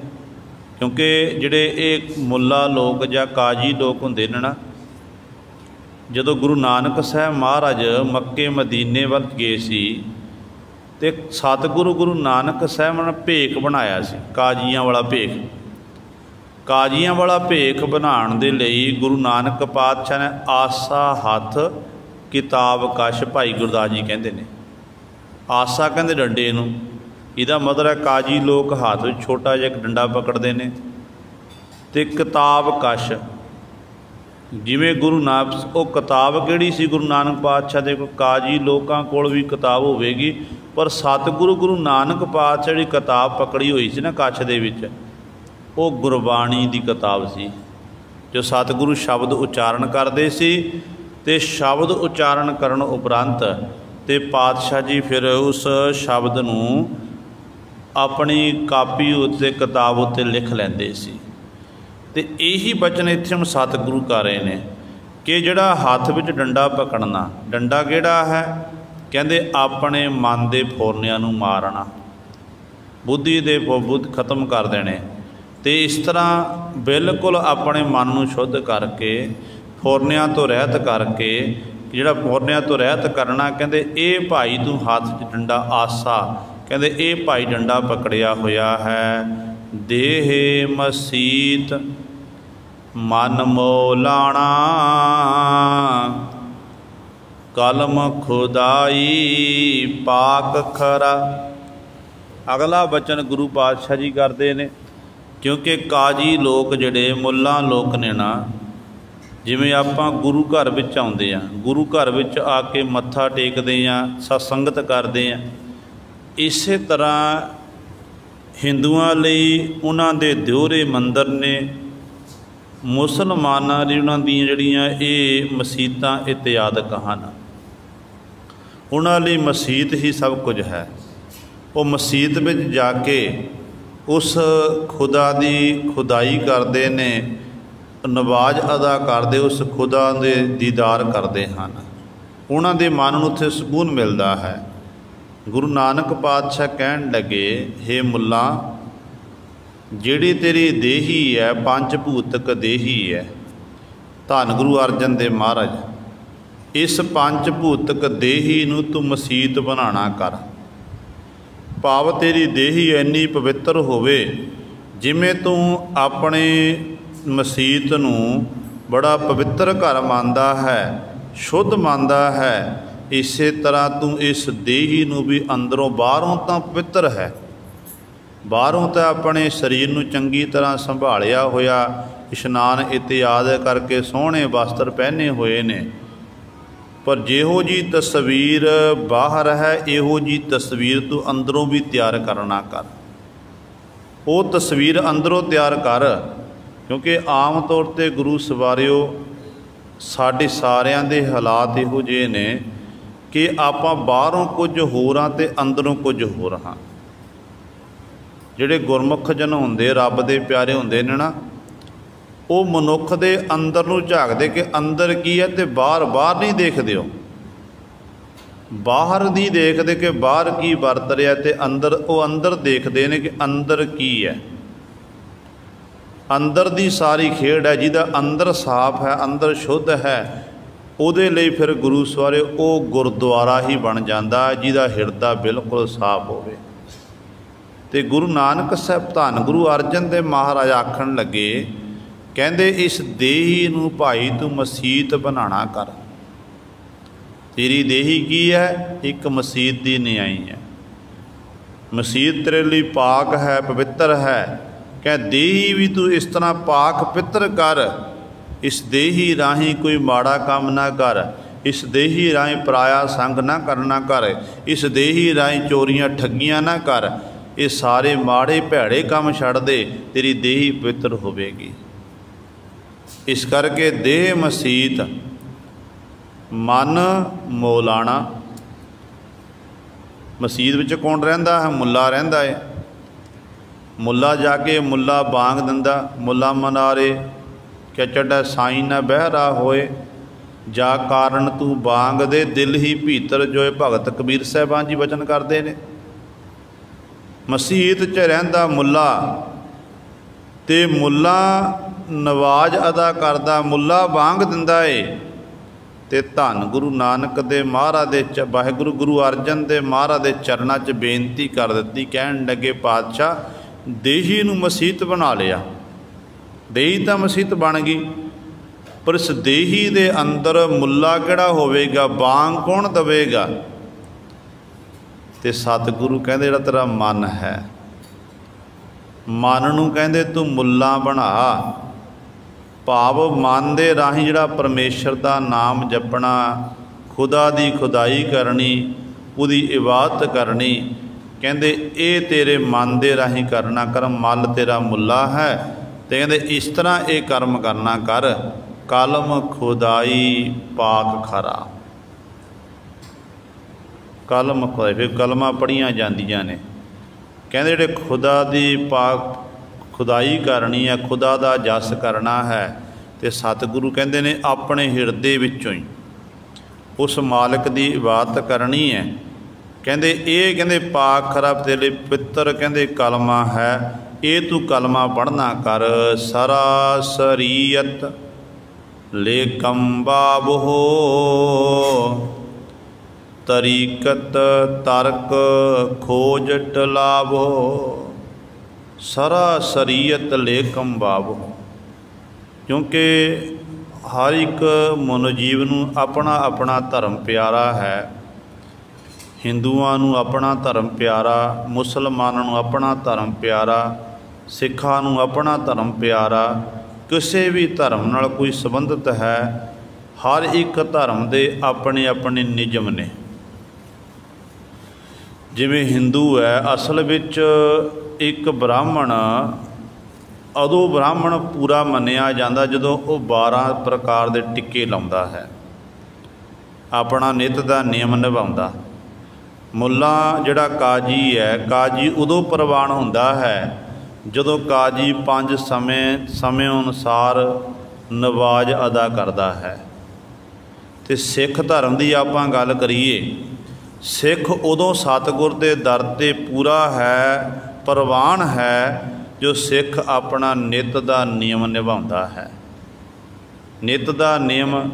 क्योंकि जिहड़े ये मुल्ला लोग जां काजी लोग हुंदे ने ना, जदों गुरु नानक साहब महाराज मक्के मदीने वल गए सी ते सतगुरु गुरु नानक साहब ने भेख बनाया सी, काजियां वाला भेख। काजियां वाला भेख बनाने दे लई गुरु नानक पातशाह ने आसा हथ किताब कश भाई गुरदास जी कहते हैं। आसा कहते डंडे नूं, इहदा मतलब है काजी लोग हाथ में छोटा जिहा एक डंडा पकड़ते हैं ते किताब कश। जिवें गुरु नानक वो किताब किहड़ी सी गुरु नानक पातशाह दे कोल, काजी लोकां कोल भी किताब होवेगी पर सतगुरु गुरु नानक पातशाह जिहड़ी किताब पकड़ी हुई सी ना कछ दे विच, वो गुरबाणी दी किताब सी। जो सतगुरु शब्द उच्चारण करते सी ते शब्द उच्चारण करन उपरंत ते पातशाह जी फिर उस शब्द नूं अपनी कापी उत्ते किताब उत्ते लिख लैंदे सी। ते यही बचन इत्थे हम सतगुरु कर रहे हैं कि जिहड़ा हत्थ विच डंडा पकड़ना, डंडा किहड़ा है कहंदे अपने मन दे फुरनिਆਂ नूं मारना, बुद्धि दे बुद्ध खत्म कर देने। तो इस तरह बिल्कुल अपने मन नूं शुद्ध करके फुरनिਆਂ तो रहत करके, जिहड़ा फुरनिਆਂ तो रहत करना कहंदे ये भाई तू हाथ च डंडा आसा, कहंदे ये भाई डंडा पकड़िया होया है। देह मसीत मन मोलाणा कलम खुदाई पाक खरा। अगला बचन गुरु पातशाह जी करते हैं, क्योंकि काजी लोग जिहड़े मुल्ला लोग ने ना, जिवें आपां गुरु घर विच आउंदे आ, गुरु घर विच आके मत्था टेकदे आ, सत्संगत करदे आ, इसे तरह हिंदुआं लई उन्हां दे दिओरे मंदिर ने, मुसलमानां लई उन्हां दी जिहड़ियां ये मसीतां इत्यादक हन, उन्हां लई मसीत ही सब कुछ है। वो मसीत विच जाके उस खुदा दी खुदाई करते ने, नवाज अदा करते, उस खुदा दे दीदार करते हैं, उन्हां दे मन नूं उत्थे सकून मिलता है। गुरु नानक पातशाह कहन लगे, हे मुल्ला जिहड़ी तेरी देही है पंच भूतक देही है, धन गुरु अर्जन देव महाराज, इस पंच भूतक देही नूं तू मसीत बनाना कर। भाव तेरी देही इन्नी पवित्र होवे जिमें तू अपने मसीत नूं बड़ा पवित्र घर मानदा है, शुद्ध मानदा है, इसे तरह तू इस देही नूं भी अंदरों बाहरों तो पवित्र है। बाहरों तो अपने शरीर नूं चंगी तरह संभालिया होया, इशनान इत्यादि करके सोहणे वस्त्र पहने हुए ने, पर जिहो जी तस्वीर बाहर है इहो जी तस्वीर तू अंदरों भी तैयार करना कर। वो तस्वीर अंदरों तैयार कर, क्योंकि आम तौर पर गुरु सवारियो साडे सारिਆਂ ਦੇ हालात इहो ਜਿਹੇ ने कि आपां बाहरों कुछ होर हां ते अंदरों कुछ होर हां। ਜਿਹੜੇ गुरमुख जन ਹੁੰਦੇ रब ਦੇ प्यारे ਹੁੰਦੇ ने ना, वो मनुख दे अंदर नूं झाकदे कि अंदर की है ते बाहर बाहर नहीं देखदे, हो बाहर नहीं देखदे कि बाहर की वरत रहा ते अंदर वो अंदर देखते हैं कि अंदर की है। अंदर दी सारी खेड़ है, जिहदा अंदर साफ है, अंदर शुद्ध है, ਉਹਦੇ ਲਈ ਫਿਰ ਗੁਰੂ ਸਵਾਰੇ ਉਹ ਗੁਰਦੁਆਰਾ ਹੀ ਬਣ ਜਾਂਦਾ ਜਿਹਦਾ ਹਿਰਦਾ ਬਿਲਕੁਲ ਸਾਫ਼ ਹੋਵੇ। ਤੇ ਗੁਰੂ ਨਾਨਕ ਸਾਹਿਬ ਧੰਨ ਗੁਰੂ ਅਰਜਨ ਦੇਵ ਮਹਾਰਾਜ ਆਖਣ ਲੱਗੇ, ਕਹਿੰਦੇ ਇਸ ਦੇਹੀ ਨੂੰ ਭਾਈ ਤੂੰ ਮਸੀਤ ਬਣਾਉਣਾ ਕਰ। ਤੇਰੀ ਦੇਹੀ ਕੀ ਹੈ? ਇੱਕ ਮਸੀਤ ਦੀ ਨਿਆਈ ਹੈ। ਮਸੀਤ ਤੇਰੇ ਲਈ ਪਾਕ ਹੈ, ਪਵਿੱਤਰ ਹੈ। ਕਹਿ ਦੇਹੀ ਵੀ ਤੂੰ ਇਸ ਤਰ੍ਹਾਂ ਪਾਕ ਪਵਿੱਤਰ ਕਰ। ਇਸ ਦੇਹੀ ਰਾਹੀਂ ਕੋਈ ਮਾੜਾ ਕੰਮ ਨਾ ਕਰ। ਇਸ ਦੇਹੀ ਰਾਹੀਂ ਪਰਾਇਆ ਸੰਗ ਨਾ ਕਰਨਾ ਕਰ। ਇਸ ਦੇਹੀ ਰਾਹੀਂ ਚੋਰੀਆਂ ਠੱਗੀਆਂ ਨਾ ਕਰ। ਇਹ ਸਾਰੇ ਮਾੜੇ ਭੈੜੇ ਕੰਮ ਛੱਡ ਦੇ, ਤੇਰੀ ਦੇਹੀ ਪਵਿੱਤਰ ਹੋਵੇਗੀ। ਇਸ ਕਰਕੇ ਦੇਹ ਮਸੀਤ, ਮਨ ਮੌਲਾਣਾ। ਮਸੀਤ ਵਿੱਚ ਕੌਣ ਰਹਿੰਦਾ ਹੈ? ਮੁੱਲਾ ਰਹਿੰਦਾ ਹੈ। ਮੁੱਲਾ ਜਾ ਕੇ ਮੁੱਲਾ ਬਾਂਗ ਦਿੰਦਾ, ਮੁੱਲਾ ਮਨਾਰੇ ਕਿ ਚੱਡਾ ਸਾਈਂ ਨਾ ਬਹਿਰਾ ਹੋਏ, ਜਾ ਕਾਰਨ ਤੂੰ ਬਾਂਗ ਦੇ ਦਿਲ ਹੀ ਭੀਤਰ ਜੋਏ। ਭਗਤ ਕਬੀਰ ਸਾਹਿਬਾਨ ਜੀ ਵਚਨ ਕਰਦੇ ਨੇ। ਮਸੀਤ 'ਚ ਰਹਿੰਦਾ ਮੁੱਲਾ, ਤੇ ਮੁੱਲਾ ਨਵਾਜ਼ ਅਦਾ ਕਰਦਾ, ਮੁੱਲਾ ਬਾਂਗ ਦਿੰਦਾ ਏ। ਤੇ ਧੰਨ ਗੁਰੂ ਨਾਨਕ ਦੇ ਮਹਾਰਾਜ ਦੇ ਵਾਹਿਗੁਰੂ ਗੁਰੂ ਅਰਜਨ ਦੇ ਮਹਾਰਾਜ ਦੇ ਚਰਨਾਂ 'ਚ ਬੇਨਤੀ ਕਰ ਦਿੱਤੀ। ਕਹਿਣ ਲੱਗੇ, ਪਾਤਸ਼ਾਹ ਦੇਹੀ ਨੂੰ ਮਸੀਤ ਬਣਾ ਲਿਆ। ਦੇਹੀ ਤਾਂ ਮਸੀਤ ਬਣ ਗਈ, ਪਰ ਇਸ ਦੇਹੀ ਦੇ ਅੰਦਰ ਮੁੱਲਾ ਕਿਹੜਾ ਹੋਵੇਗਾ? ਬਾਂਗ ਕੌਣ ਦੇਵੇਗਾ? ਤੇ ਸਤਿਗੁਰੂ ਕਹਿੰਦੇ ਜਿਹੜਾ ਤੇਰਾ ਮਨ ਹੈ, ਮਨ ਨੂੰ ਕਹਿੰਦੇ ਤੂੰ ਮੁੱਲਾ ਬਣਾ। ਭਾਵ ਮਨ ਦੇ ਰਾਹੀਂ ਜਿਹੜਾ ਪਰਮੇਸ਼ਰ ਦਾ ਨਾਮ ਜਪਣਾ, ਖੁਦਾ ਦੀ ਖੁਦਾਈ ਕਰਨੀ, ਉਹਦੀ ਇਬਾਦਤ ਕਰਨੀ, ਕਹਿੰਦੇ ਇਹ ਤੇਰੇ ਮਨ ਦੇ ਰਾਹੀਂ ਕਰਨਾ ਕਰ। ਮਲ ਤੇਰਾ ਮੁੱਲਾ ਹੈ। ਤੇ ਕਹਿੰਦੇ ਇਸ ਤਰ੍ਹਾਂ ਇਹ ਕਰਮ ਕਰਨਾ ਕਰ। ਕਲਮ ਖੁਦਾਈ ਪਾਕ ਖਰਾ। ਕਲਮ ਖੁਦਾਈ, ਫਿਰ ਕਲਮਾਂ ਪੜ੍ਹੀਆਂ ਜਾਂਦੀਆਂ ਨੇ। ਕਹਿੰਦੇ ਜਿਹੜੇ ਖੁਦਾ ਦੀ ਪਾਕ ਖੁਦਾਈ ਕਰਨੀ ਹੈ, ਖੁਦਾ ਦਾ ਜਸ ਕਰਨਾ ਹੈ, ਤੇ ਸਤਿਗੁਰੂ ਕਹਿੰਦੇ ਨੇ ਆਪਣੇ ਹਿਰਦੇ ਵਿੱਚੋਂ ਹੀ ਉਸ ਮਾਲਕ ਦੀ ਇਬਾਦਤ ਕਰਨੀ ਹੈ। ਕਹਿੰਦੇ ਇਹ ਕਹਿੰਦੇ ਪਾਕ ਖਰਾ ਤੇਰੇ ਲਈ ਪਵਿੱਤਰ ਕਹਿੰਦੇ ਕਲਮਾ ਹੈ। ਇਹ ਤੂੰ ਕਲਮਾ ਪੜ੍ਹਨਾ ਕਰ। ਸਰਾਸਰੀਅਤ ਲੇਕਮ ਬਾਬੋ, ਤਰੀਕਤ ਤਰਕ ਖੋਜ ਟਲਾਵੋ। ਸਰਾਸਰੀਅਤ ਲੇਕਮ ਬਾਬੋ, ਕਿਉਂਕਿ ਹਰ ਇੱਕ ਮਨੁ ਜੀਵ ਨੂੰ ਆਪਣਾ ਆਪਣਾ ਧਰਮ ਪਿਆਰਾ ਹੈ। ਹਿੰਦੂਆਂ ਨੂੰ ਆਪਣਾ ਧਰਮ ਪਿਆਰਾ, ਮੁਸਲਮਾਨਾਂ ਨੂੰ ਆਪਣਾ ਧਰਮ ਪਿਆਰਾ, ਸਿੱਖਾਂ ਨੂੰ ਆਪਣਾ ਧਰਮ ਪਿਆਰਾ। ਕਿਸੇ ਵੀ ਧਰਮ ਨਾਲ ਕੋਈ ਸੰਬੰਧਿਤ ਹੈ, ਹਰ ਇੱਕ ਧਰਮ ਦੇ ਆਪਣੇ ਆਪਣੇ ਨਿਯਮ ਨੇ। ਜਿਵੇਂ ਹਿੰਦੂ ਹੈ, ਅਸਲ ਵਿੱਚ ਇੱਕ ਬ੍ਰਾਹਮਣ, ਉਦੋਂ ਬ੍ਰਾਹਮਣ ਪੂਰਾ ਮੰਨਿਆ ਜਾਂਦਾ ਜਦੋਂ ਉਹ 12 ਪ੍ਰਕਾਰ ਦੇ ਟਿੱਕੇ ਲਾਉਂਦਾ ਹੈ, ਆਪਣਾ ਨਿੱਤ ਦਾ ਨਿਯਮ ਨਿਭਾਉਂਦਾ। ਮੁੱਲਾ ਜਿਹੜਾ ਕਾਜੀ ਹੈ, ਕਾਜੀ ਉਦੋਂ ਪ੍ਰਵਾਨ ਹੁੰਦਾ ਹੈ ਜਦੋਂ ਕਾਜੀ 5 ਸਮੇਂ ਅਨੁਸਾਰ ਨਮਾਜ਼ ਅਦਾ ਕਰਦਾ ਹੈ। ਅਤੇ ਸਿੱਖ ਧਰਮ ਦੀ ਆਪਾਂ ਗੱਲ ਕਰੀਏ, ਸਿੱਖ ਉਦੋਂ ਸਤਿਗੁਰ ਦੇ ਦਰ 'ਤੇ ਪੂਰਾ ਹੈ, ਪ੍ਰਵਾਨ ਹੈ, ਜੋ ਸਿੱਖ ਆਪਣਾ ਨਿੱਤ ਦਾ ਨਿਯਮ ਨਿਭਾਉਂਦਾ ਹੈ। ਨਿੱਤ ਦਾ ਨਿਯਮ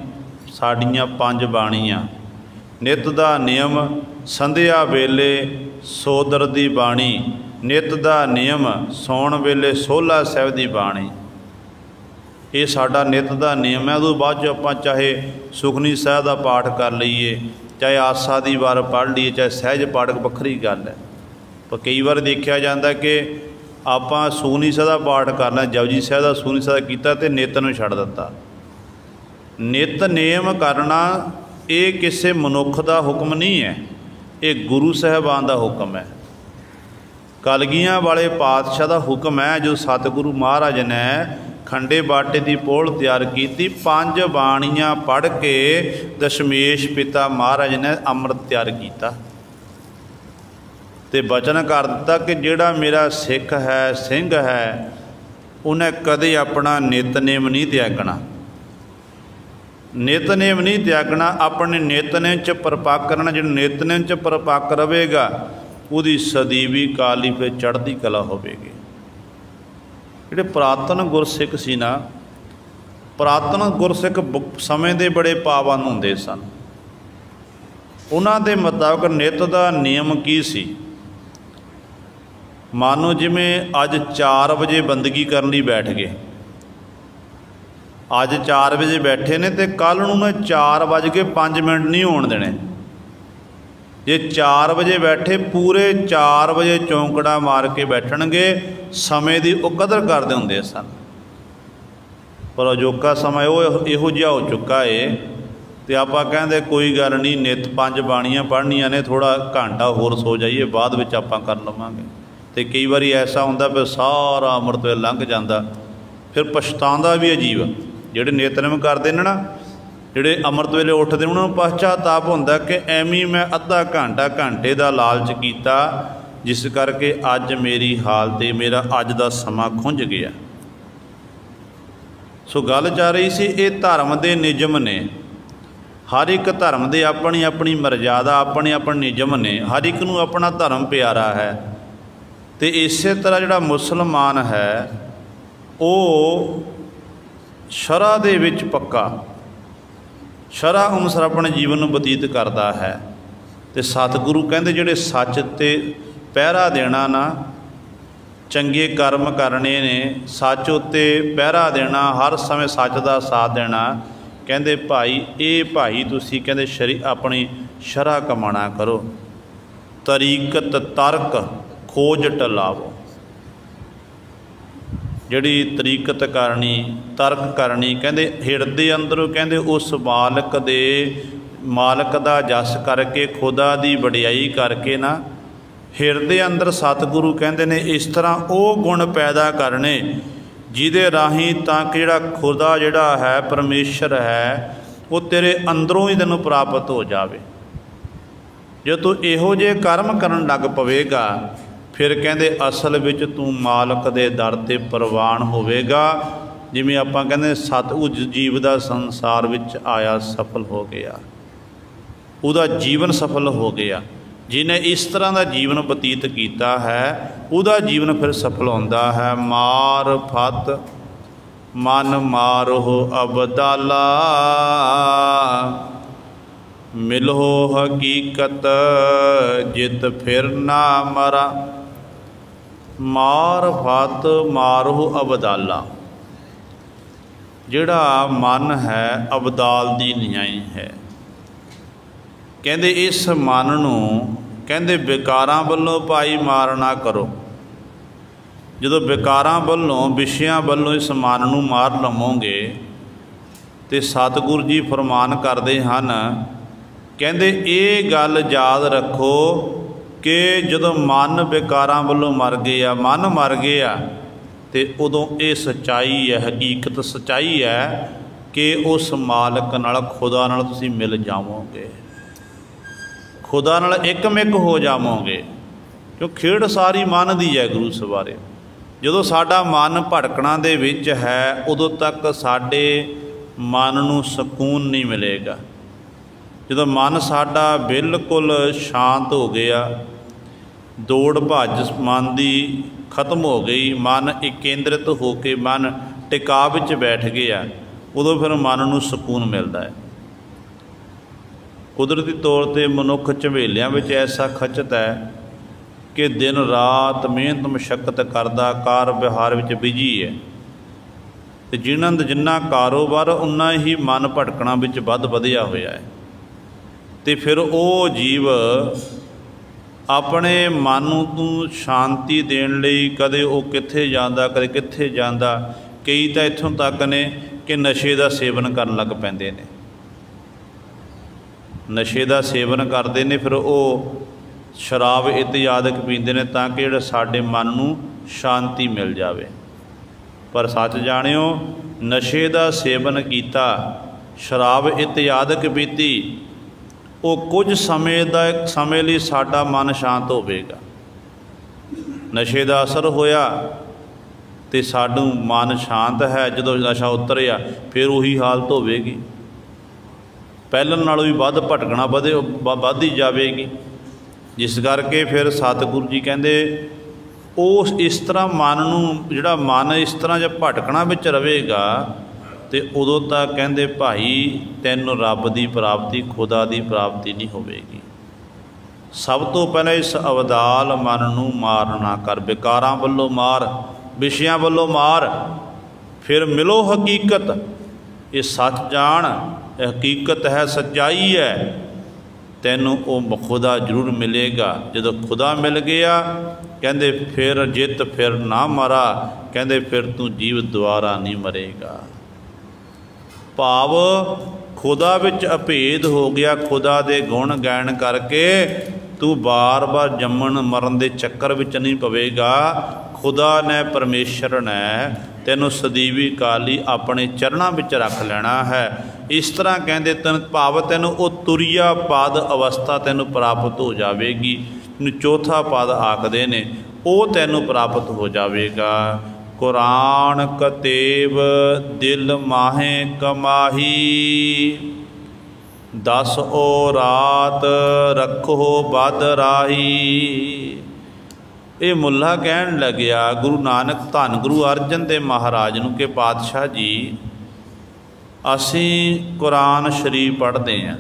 ਸਾਡੀਆਂ 5 ਬਾਣੀਆਂ। ਨਿੱਤ ਦਾ ਨਿਯਮ ਸੰਧਿਆ ਵੇਲੇ ਸੋਦਰ ਦੀ ਬਾਣੀ। ਨਿੱਤ ਦਾ ਨਿਯਮ ਸੌਣ ਵੇਲੇ ਸੋਹਲਾ ਸਾਹਿਬ ਦੀ ਬਾਣੀ। ਇਹ ਸਾਡਾ ਨਿੱਤ ਦਾ ਨਿਯਮ ਹੈ। ਉਦੋਂ ਬਾਅਦ 'ਚ ਆਪਾਂ ਚਾਹੇ ਸੁਖਨੀ ਸਾਹਿਬ ਦਾ ਪਾਠ ਕਰ ਲਈਏ, ਚਾਹੇ ਆਸਾ ਦੀ ਵਾਰ ਪੜ੍ਹ ਲਈਏ, ਚਾਹੇ ਸਹਿਜ ਪਾਠਕ, ਵੱਖਰੀ ਗੱਲ ਹੈ। ਪਰ ਕਈ ਵਾਰ ਦੇਖਿਆ ਜਾਂਦਾ ਕਿ ਆਪਾਂ ਸੁਖਨੀ ਸਾਹਿਬ ਦਾ ਪਾਠ ਕਰਨਾ, ਜਪਜੀ ਸਾਹਿਬ ਦਾ, ਸੁਖਨੀ ਸਾਹਿਬ ਦਾ ਕੀਤਾ ਅਤੇ ਨਿੱਤ ਨੂੰ ਛੱਡ ਦਿੱਤਾ। ਨਿੱਤ ਨੇਮ ਕਰਨਾ ਇਹ ਕਿਸੇ ਮਨੁੱਖ ਦਾ ਹੁਕਮ ਨਹੀਂ ਹੈ, ਇਹ ਗੁਰੂ ਸਾਹਿਬਾਨ ਦਾ ਹੁਕਮ ਹੈ। ਕਲਗੀਆਂ ਵਾਲੇ ਪਾਤਸ਼ਾਹ ਦਾ ਹੁਕਮ ਹੈ। ਜੋ ਸਤਿਗੁਰੂ ਮਹਾਰਾਜ ਨੇ ਖੰਡੇ ਬਾਟੇ ਦੀ ਪੋਲ ਤਿਆਰ ਕੀਤੀ, 5 ਬਾਣੀਆਂ ਪੜ੍ਹ ਕੇ ਦਸ਼ਮੇਸ਼ ਪਿਤਾ ਮਹਾਰਾਜ ਨੇ ਅੰਮ੍ਰਿਤ ਤਿਆਰ ਕੀਤਾ ਅਤੇ ਬਚਨ ਕਰ ਦਿੱਤਾ ਕਿ ਜਿਹੜਾ ਮੇਰਾ ਸਿੱਖ ਹੈ, ਸਿੰਘ ਹੈ, ਉਹਨੇ ਕਦੇ ਆਪਣਾ ਨਿਤਨੇਮ ਨਹੀਂ ਤਿਆਗਣਾ। ਨਿਤਨੇਮ ਨਹੀਂ ਤਿਆਗਣਾ, ਆਪਣੇ ਨਿਤਨੇਮ 'ਚ ਪਰਪੱਕ ਰਹਿਣਾ। ਜਿਹੜਾ ਨਿਤਨੇਮ 'ਚ ਪਰਪੱਕ ਰਹੇਗਾ ਉਹਦੀ ਸਦੀਵੀ ਕਾਲੀ ਫਿਰ ਚੜ੍ਹਦੀ ਕਲਾ ਹੋਵੇਗੀ। ਜਿਹੜੇ ਪੁਰਾਤਨ ਗੁਰਸਿੱਖ ਸੀ ਨਾ, ਪੁਰਾਤਨ ਗੁਰਸਿੱਖ ਸਮੇਂ ਦੇ ਬੜੇ ਪਾਵਨ ਹੁੰਦੇ ਸਨ। ਉਹਨਾਂ ਦੇ ਮੁਤਾਬਕ ਨਿੱਤ ਦਾ ਨਿਯਮ ਕੀ ਸੀ? ਮਾਨੋ ਜਿਵੇਂ ਅੱਜ 4 ਵਜੇ ਬੰਦਗੀ ਕਰਨ ਲਈ ਬੈਠ ਗਏ, ਅੱਜ 4 ਵਜੇ ਬੈਠੇ ਨੇ ਤੇ ਕੱਲ੍ਹ ਨੂੰ ਨਾ 4:05 ਨਹੀਂ ਹੋਣ ਦੇਣੇ। ਜੇ 4 ਵਜੇ ਬੈਠੇ ਪੂਰੇ 4 ਵਜੇ ਚੌਂਕੜਾ ਮਾਰ ਕੇ ਬੈਠਣਗੇ। ਸਮੇਂ ਦੀ ਉਹ ਕਦਰ ਕਰਦੇ ਹੁੰਦੇ ਸਨ। ਪਰ ਅਜੋਕਾ ਸਮਾਂ ਉਹ ਇਹੋ ਜਿਹਾ ਹੋ ਚੁੱਕਾ ਏ ਤੇ ਆਪਾਂ ਕਹਿੰਦੇ ਕੋਈ ਗੱਲ ਨਹੀਂ, ਨਿੱਤ 5 ਬਾਣੀਆਂ ਪੜ੍ਹਨੀਆਂ ਨੇ, ਥੋੜ੍ਹਾ ਘੰਟਾ ਹੋਰ ਸੋ ਜਾਈਏ, ਬਾਅਦ ਵਿੱਚ ਆਪਾਂ ਕਰ ਲਵਾਂਗੇ। ਅਤੇ ਕਈ ਵਾਰੀ ਐਸਾ ਹੁੰਦਾ ਫਿਰ ਸਾਰਾ ਅੰਮ੍ਰਿਤ ਵੇਲਾ ਲੰਘ ਜਾਂਦਾ, ਫਿਰ ਪਛਤਾਉਂਦਾ ਵੀ ਅਜੀਬ। ਜਿਹੜੇ ਨਿਤਨੇਮ ਕਰਦੇ ਨੇ ਨਾ, ਜਿਹੜੇ ਅੰਮ੍ਰਿਤ ਵੇਲੇ ਉੱਠਦੇ ਉਹਨਾਂ ਨੂੰ ਪਛਤਾਤਾਪ ਹੁੰਦਾ ਕਿ ਐਵੇਂ ਮੈਂ ਅੱਧਾ ਘੰਟਾ ਘੰਟੇ ਦਾ ਲਾਲਚ ਕੀਤਾ, ਜਿਸ ਕਰਕੇ ਅੱਜ ਮੇਰੀ ਹਾਲਤ ਤੇ ਮੇਰਾ ਅੱਜ ਦਾ ਸਮਾਂ ਖੁੰਝ ਗਿਆ। ਸੋ ਗੱਲ ਚੱਲ ਰਹੀ ਸੀ, ਇਹ ਧਰਮ ਦੇ ਨਿਯਮ ਨੇ। ਹਰ ਇੱਕ ਧਰਮ ਦੇ ਆਪਣੀ ਆਪਣੀ ਮਰਜ਼ਾਦਾ, ਆਪਣੇ ਆਪਣੇ ਨਿਯਮ ਨੇ। ਹਰ ਇੱਕ ਨੂੰ ਆਪਣਾ ਧਰਮ ਪਿਆਰਾ ਹੈ। ਅਤੇ ਇਸੇ ਤਰ੍ਹਾਂ ਜਿਹੜਾ ਮੁਸਲਮਾਨ ਹੈ ਉਹ ਸ਼ਰ੍ਹਾ ਦੇ ਵਿੱਚ ਪੱਕਾ, ਸ਼ਰ੍ਹਾ ਅਨੁਸਾਰ ਆਪਣੇ ਜੀਵਨ ਨੂੰ ਬਤੀਤ ਕਰਦਾ ਹੈ। ਅਤੇ ਸਤਿਗੁਰੂ ਕਹਿੰਦੇ ਜਿਹੜੇ ਸੱਚ 'ਤੇ ਪਹਿਰਾ ਦੇਣਾ ਨਾ, ਚੰਗੇ ਕਰਮ ਕਰਨੇ ਨੇ, ਸੱਚ ਉੱਤੇ ਪਹਿਰਾ ਦੇਣਾ, ਹਰ ਸਮੇਂ ਸੱਚ ਦਾ ਸਾਥ ਦੇਣਾ। ਕਹਿੰਦੇ ਭਾਈ ਤੁਸੀਂ ਕਹਿੰਦੇ ਆਪਣੀ ਸ਼ਰ੍ਹਾ ਕਮਾਣਾ ਕਰੋ, ਤਰੀਕਤ ਤਰਕ ਖੋਜ ਟਲਾਵੋ। ਜਿਹੜੀ ਤਰੀਕਤ ਕਰਨੀ, ਤਰਕ ਕਰਨੀ, ਕਹਿੰਦੇ ਹਿਰਦੇ ਅੰਦਰੋਂ ਕਹਿੰਦੇ ਉਸ ਮਾਲਕ ਦਾ ਜਸ ਕਰਕੇ, ਖੁਦਾ ਦੀ ਵਡਿਆਈ ਕਰਕੇ ਨਾ, ਹਿਰਦੇ ਅੰਦਰ ਸਤਿਗੁਰੂ ਕਹਿੰਦੇ ਨੇ ਇਸ ਤਰ੍ਹਾਂ ਉਹ ਗੁਣ ਪੈਦਾ ਕਰਨੇ ਜਿਹਦੇ ਰਾਹੀਂ ਤਾਂ ਕਿ ਜਿਹੜਾ ਖੁਦਾ ਜਿਹੜਾ ਹੈ, ਪਰਮੇਸ਼ਰ ਹੈ, ਉਹ ਤੇਰੇ ਅੰਦਰੋਂ ਹੀ ਤੈਨੂੰ ਪ੍ਰਾਪਤ ਹੋ ਜਾਵੇ। ਜੇ ਤੂੰ ਇਹੋ ਜਿਹੇ ਕਰਮ ਕਰਨ ਲੱਗ ਪਵੇਗਾ, ਫਿਰ ਕਹਿੰਦੇ ਅਸਲ ਵਿੱਚ ਤੂੰ ਮਾਲਕ ਦੇ ਦਰ 'ਤੇ ਪ੍ਰਵਾਨ ਹੋਵੇਗਾ। ਜਿਵੇਂ ਆਪਾਂ ਕਹਿੰਦੇ ਸਤਿਗੁਰ ਜੀਵ ਦਾ ਸੰਸਾਰ ਵਿੱਚ ਆਇਆ ਸਫਲ ਹੋ ਗਿਆ, ਉਹਦਾ ਜੀਵਨ ਸਫਲ ਹੋ ਗਿਆ। ਜਿਹਨੇ ਇਸ ਤਰ੍ਹਾਂ ਦਾ ਜੀਵਨ ਬਤੀਤ ਕੀਤਾ ਹੈ, ਉਹਦਾ ਜੀਵਨ ਫਿਰ ਸਫਲ ਹੁੰਦਾ ਹੈ। ਮਾਰ ਫਤ ਮਨ ਮਾਰੋ ਅਬਦਾਲਾ, ਮਿਲੋ ਹਕੀਕਤ ਜਿਤ ਫਿਰ ਨਾ ਮਰਾ। ਮਾਰ ਫਤ ਮਾਰੋ ਅਬਦਾਲਾ, ਜਿਹੜਾ ਮਨ ਹੈ ਅਬਦਾਲ ਦੀ ਨਿਆਈ ਹੈ। ਕਹਿੰਦੇ ਇਸ ਮਨ ਨੂੰ ਕਹਿੰਦੇ ਵਿਕਾਰਾਂ ਵੱਲੋਂ ਭਾਈ ਮਾਰ ਨਾ ਕਰੋ। ਜਦੋਂ ਵਿਕਾਰਾਂ ਵੱਲੋਂ, ਵਿਸ਼ਿਆਂ ਵੱਲੋਂ ਇਸ ਮਨ ਨੂੰ ਮਾਰ ਲਵੋਗੇ ਤੇ ਸਤਿਗੁਰੂ ਜੀ ਫਰਮਾਨ ਕਰਦੇ ਹਨ, ਕਹਿੰਦੇ ਇਹ ਗੱਲ ਯਾਦ ਰੱਖੋ ਕਿ ਜਦੋਂ ਮਨ ਵਿਕਾਰਾਂ ਵੱਲੋਂ ਮਰ ਗਿਆ ਤੇ ਉਦੋਂ ਇਹ ਸੱਚਾਈ ਹੈ, ਹਕੀਕਤ ਸੱਚਾਈ ਹੈ ਕਿ ਉਸ ਮਾਲਕ ਨਾਲ, ਖੁਦਾ ਨਾਲ ਤੁਸੀਂ ਮਿਲ ਜਾਵੋਗੇ, ਖੁਦਾ ਨਾਲ ਇੱਕਮਿਕ ਹੋ ਜਾਵੋਗੇ। ਕਿਉਂ ਖੇਡ ਸਾਰੀ ਮਨ ਦੀ ਹੈ ਗੁਰੂ ਸਵਾਰੇ। ਜਦੋਂ ਸਾਡਾ ਮਨ ਭਟਕਣਾ ਦੇ ਵਿੱਚ ਹੈ, ਉਦੋਂ ਤੱਕ ਸਾਡੇ ਮਨ ਨੂੰ ਸਕੂਨ ਨਹੀਂ ਮਿਲੇਗਾ। ਜਦੋਂ ਮਨ ਸਾਡਾ ਬਿਲਕੁਲ ਸ਼ਾਂਤ ਹੋ ਗਿਆ, ਦੌੜ ਭੱਜ ਮਨ ਦੀ ਖਤਮ ਹੋ ਗਈ, ਮਨ ਇਕੇਂਦਰਿਤ ਹੋ ਕੇ ਮਨ ਟਿਕਾ ਵਿੱਚ ਬੈਠ ਗਿਆ, ਉਦੋਂ ਫਿਰ ਮਨ ਨੂੰ ਸਕੂਨ ਮਿਲਦਾ ਹੈ। ਕੁਦਰਤੀ ਤੌਰ 'ਤੇ ਮਨੁੱਖ ਝਵੇਲਿਆਂ ਵਿੱਚ ਐਸਾ ਖਚਤ ਹੈ ਕਿ ਦਿਨ ਰਾਤ ਮਿਹਨਤ ਮਸ਼ੱਕਤ ਕਰਦਾ, ਕਾਰ ਵਿਹਾਰ ਵਿੱਚ ਬਿਜੀ ਹੈ। ਅਤੇ ਜਿੰਨਾ ਕਾਰੋਬਾਰ ਉਨਾ ਹੀ ਮਨ ਭਟਕਣਾ ਵਿੱਚ ਵੱਧ ਵਧਿਆ ਹੋਇਆ ਹੈ। ਅਤੇ ਫਿਰ ਉਹ ਜੀਵ ਆਪਣੇ ਮਨ ਨੂੰ ਸ਼ਾਂਤੀ ਦੇਣ ਲਈ ਕਦੇ ਉਹ ਕਿੱਥੇ ਜਾਂਦਾ, ਕਦੇ ਕਿੱਥੇ ਜਾਂਦਾ। ਕਈ ਤਾਂ ਇੱਥੋਂ ਤੱਕ ਨੇ ਕਿ ਨਸ਼ੇ ਦਾ ਸੇਵਨ ਕਰਨ ਲੱਗ ਪੈਂਦੇ ਨੇ, ਨਸ਼ੇ ਦਾ ਸੇਵਨ ਕਰਦੇ ਨੇ, ਫਿਰ ਉਹ ਸ਼ਰਾਬ ਇਤਿਆਦਿਕ ਪੀਂਦੇ ਨੇ ਤਾਂ ਕਿ ਜਿਹੜਾ ਸਾਡੇ ਮਨ ਨੂੰ ਸ਼ਾਂਤੀ ਮਿਲ ਜਾਵੇ। ਪਰ ਸੱਚ ਜਾਣਿਓ, ਨਸ਼ੇ ਦਾ ਸੇਵਨ ਕੀਤਾ, ਸ਼ਰਾਬ ਇਤਿਆਦਿਕ ਪੀਤੀ, ਉਹ ਕੁਝ ਸਮੇਂ ਲਈ ਸਾਡਾ ਮਨ ਸ਼ਾਂਤ ਹੋਵੇਗਾ। ਨਸ਼ੇ ਦਾ ਅਸਰ ਹੋਇਆ ਅਤੇ ਸਾਨੂੰ ਮਨ ਸ਼ਾਂਤ ਹੈ, ਜਦੋਂ ਨਸ਼ਾ ਉਤਰਿਆ ਫਿਰ ਉਹੀ ਹਾਲਤ ਹੋਵੇਗੀ, ਪਹਿਲਾਂ ਨਾਲੋਂ ਵੀ ਵੱਧ ਭਟਕਣਾ ਵੱਧਦੀ ਜਾਵੇਗੀ। ਜਿਸ ਕਰਕੇ ਫਿਰ ਸਤਿਗੁਰੂ ਜੀ ਕਹਿੰਦੇ ਉਸ ਇਸ ਤਰ੍ਹਾਂ ਮਨ ਨੂੰ, ਜਿਹੜਾ ਮਨ ਇਸ ਤਰ੍ਹਾਂ ਜੇ ਭਟਕਣਾ ਵਿੱਚ ਰਹੇਗਾ तो उदों तक कहते भाई तैनूं रब की प्राप्ति खुदा की प्राप्ति नहीं होवेगी। सब तो पहले इस अवदाल मन नूं मार ना कर, विकारां वल्लों मार, विषयां वल्लों मार, फिर मिलो हकीकत। ये सच जान, हकीकत है, सच्चाई है, तैनूं वो खुदा जरूर मिलेगा। जो खुदा मिल गया कहते फिर जित फिर ना मरा, कहते फिर तू जीव दोबारा नहीं मरेगा। भाव खुदा विच अभेद हो गया, खुदा दे गुण गायन करके तू बार बार जम्मन मरण के चक्कर विच नहीं पवेगा। खुदा ने परमेश्वर ने तैनूं सदीवी काली अपने चरणों विच रख लेना है। इस तरह कहते तन भाव तैनूं वो तुरिया पद अवस्था तैनूं प्राप्त हो जाएगी। चौथा पद आखदे ने वो तैनूं प्राप्त हो जाएगा। कुरान कतेब दिल माहे कमाही, 10 ओ रात रखो बद राही। ये मुला कहन लग्या गुरु नानक धन गुरु अर्जन देव महाराज नूं कि पातशाह जी असी कुरान शरीफ पढ़ते हैं,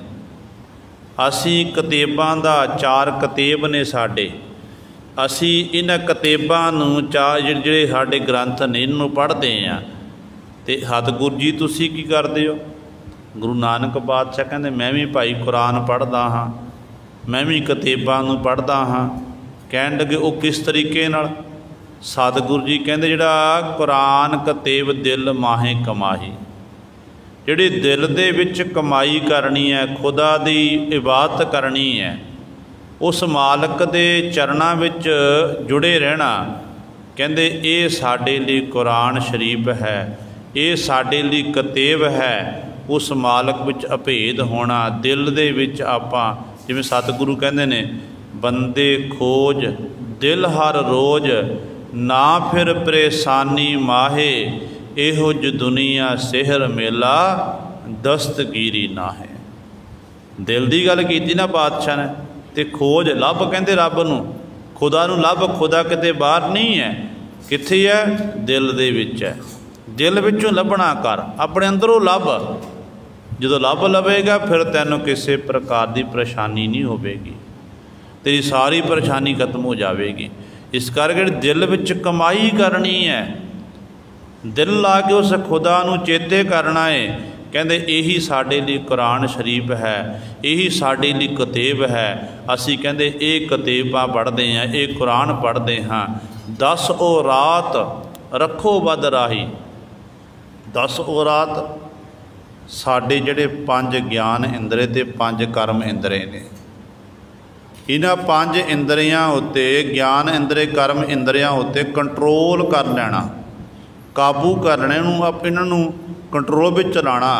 असी कतेबां दा 4 कतेब ने साडे, असी इन्हां कतेबां नूं जिहड़े साडे ग्रंथ ने इन्हूं पढ़ते हैं। तो सतगुरु जी तुसीं की करदे हो? गुरु नानक पातशाह कहते मैं भी भाई कुरान पढ़दा हाँ, मैं भी कतेबां नूं पढ़दा हाँ। कहण लगे वो किस तरीके नाल? सतगुरु जी कहते जिहड़ा कुरान कतेब दिल माहे कमाही, जिहड़ी दिल दे विच कमाई करनी है, खुदा दी इबादत करनी है, उस मालक दे चरणां विच जुड़े रहना, कहते ये साडे लई कुरान शरीफ है, ये साडे लई कतेब है। उस मालक विच अभेद होना, दिल दे विच आपां जिवें सतगुरु कहते ने बंदे खोज दिल हर रोज, ना फिर परेशानी माहे, एहो ज दुनिया सेहर मेला दस्तगीरी ना है। दिल की गल की ना पातशाह ने, तो खोज लभ कहते रब नूं, खुदा नूं लभ। खुदा किते बाहर नहीं है, कित्थे है? दिल दे विच है। दिल विचों लभना कर, अपने अंदरों लभ। जो लभ लवेगा फिर तैनूं किसी प्रकार की परेशानी नहीं होवेगी, तेरी सारी परेशानी खत्म हो जाएगी। इस करके दिल विच कमाई करनी है, दिल ला के उस खुदा नूं चेते करना है। कहते यही साडे लई कुरान शरीफ है, यही साडे लई कतेब है। असी कहते ये कतेबां पढ़ते हैं, ये कुरान पढ़ते हाँ। 10 ओ रात रखो बद राही, 10 ओ रात साडे जिहड़े 5 ज्ञान इंद्रे ते 5 कर्म इंद्रे ने, इन्हां 5 इंद्रियां उत्ते ज्ञान इंद्रे कर्म इंद्रियां उत्ते कंट्रोल कर लेना, काबू कर लेना, इन्हां नूं कंट्रोल विच चलाना।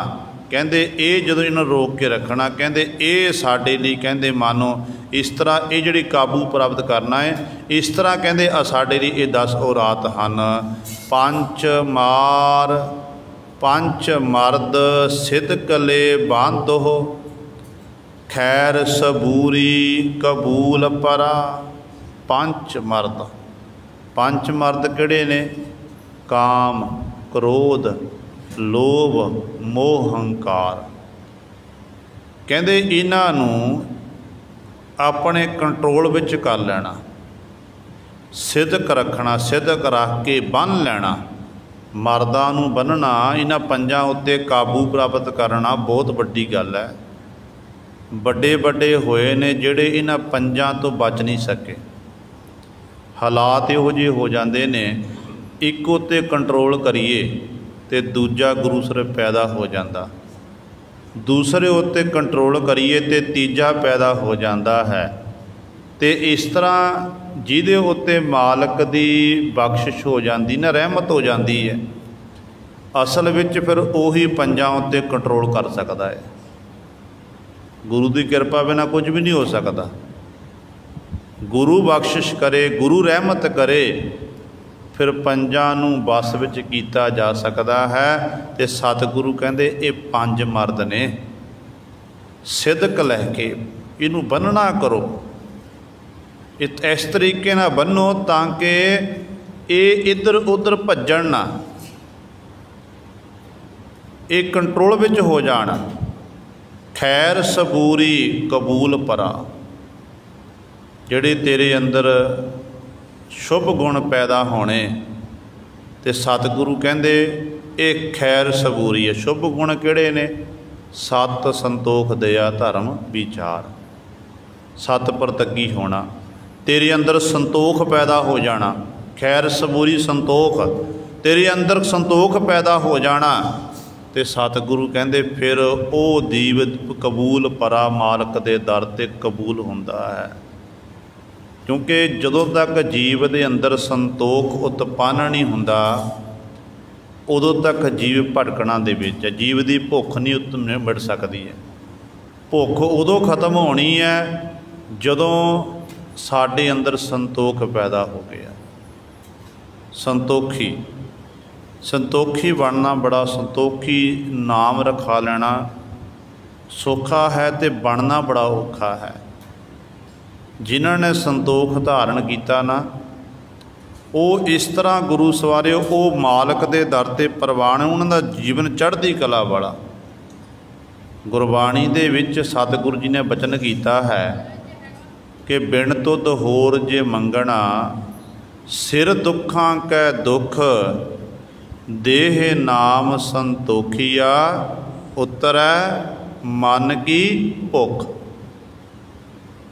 कहते ये जदों इन्हां रोक के रखना, कहते ये साडे लई कहते मानो इस तरह ये जिहड़ी काबू प्राप्त करना है, इस तरह कहते साडे लई ये 10 ओ रात हन। 5 मार 5 मर्द सिद्ध कले बांधो, खैर सबूरी कबूल परा। 5 मर्द, 5 मर्द किहड़े ने? काम, क्रोध, लोभ, मोह, हंकार। कहते इन्हां नूं अपने कंट्रोल विच कर लेना, सिद्धक रखना, सिद्धक रख के बन लेना। मर्दां नूं बन्नना, इन्हां 5 उत्ते काबू प्राप्त करना बहुत वड्डी गल है। बड़े बड़े होए ने जिहड़े इन्हां 5 तो बच नहीं सके। हालात इहो जिहे हो जाते ने, एक उत्ते कंट्रोल करिए तो दूजा गुरु सर पैदा हो जाता, दूसरे उत्ते कंट्रोल करिए तो तीजा पैदा हो जाता है। तो इस तरह जिहदे उत्ते मालक की बख्शिश हो जाती ना, रहमत हो जाती है, असल विच फिर उही 5 उत्ते कंट्रोल कर सकता है। गुरु की कृपा बिना कुछ भी नहीं हो सकता। गुरु बख्शिश करे, गुरु रहमत करे, फिर 5 नूं बस विच कीता जा सकता है। तो सतगुरु कहते ये 5 मर्द ने, सिद्धक लैके इनू बन्नना करो, इस तरीके ना बन्नो ताकि ये इधर उधर भज्जण ना। ये कंट्रोल विच हो जाना। खैर सबूरी कबूल परा, जिहड़े तेरे अंदर शुभ गुण पैदा होने ते सतगुरु कहंदे ये खैर सबूरी है। शुभ गुण किहड़े ने? सत संतोख दया धर्म विचार। सत परतगी होना, तेरे अंदर संतोख पैदा हो जाना। खैर सबूरी संतोख, तेरे अंदर संतोख पैदा हो जाना। तो सतगुरु कहंदे फिर वो दीव कबूल परा मालक दे दर ते कबूल हुंदा है। क्योंकि जदों तक जीव दे अंदर संतोख उत्पन्न नहीं हुंदा उदों तक जीव भटकना दे विच है। जीव की भुख नहीं उत्तम मिट सकती है। भुख उदों खत्म होनी है जदों साडे अंदर संतोख पैदा हो गया। संतोखी, संतोखी बनना बड़ा, संतोखी नाम रखा लेना सौखा है तो बनना बड़ा औखा है। जिन्हों ने संतोख धारण किया ना वो इस तरह गुरु सवारे वो मालक दे दर ते प्रवान, उन्होंने जीवन चढ़ती कला वाला। गुरबाणी दे विच सतगुरु जी ने बचन किया है कि बिन तुद होर जे मंगना सिर दुखां कै दुख देह नाम संतोखिया उतरै मन की भुख।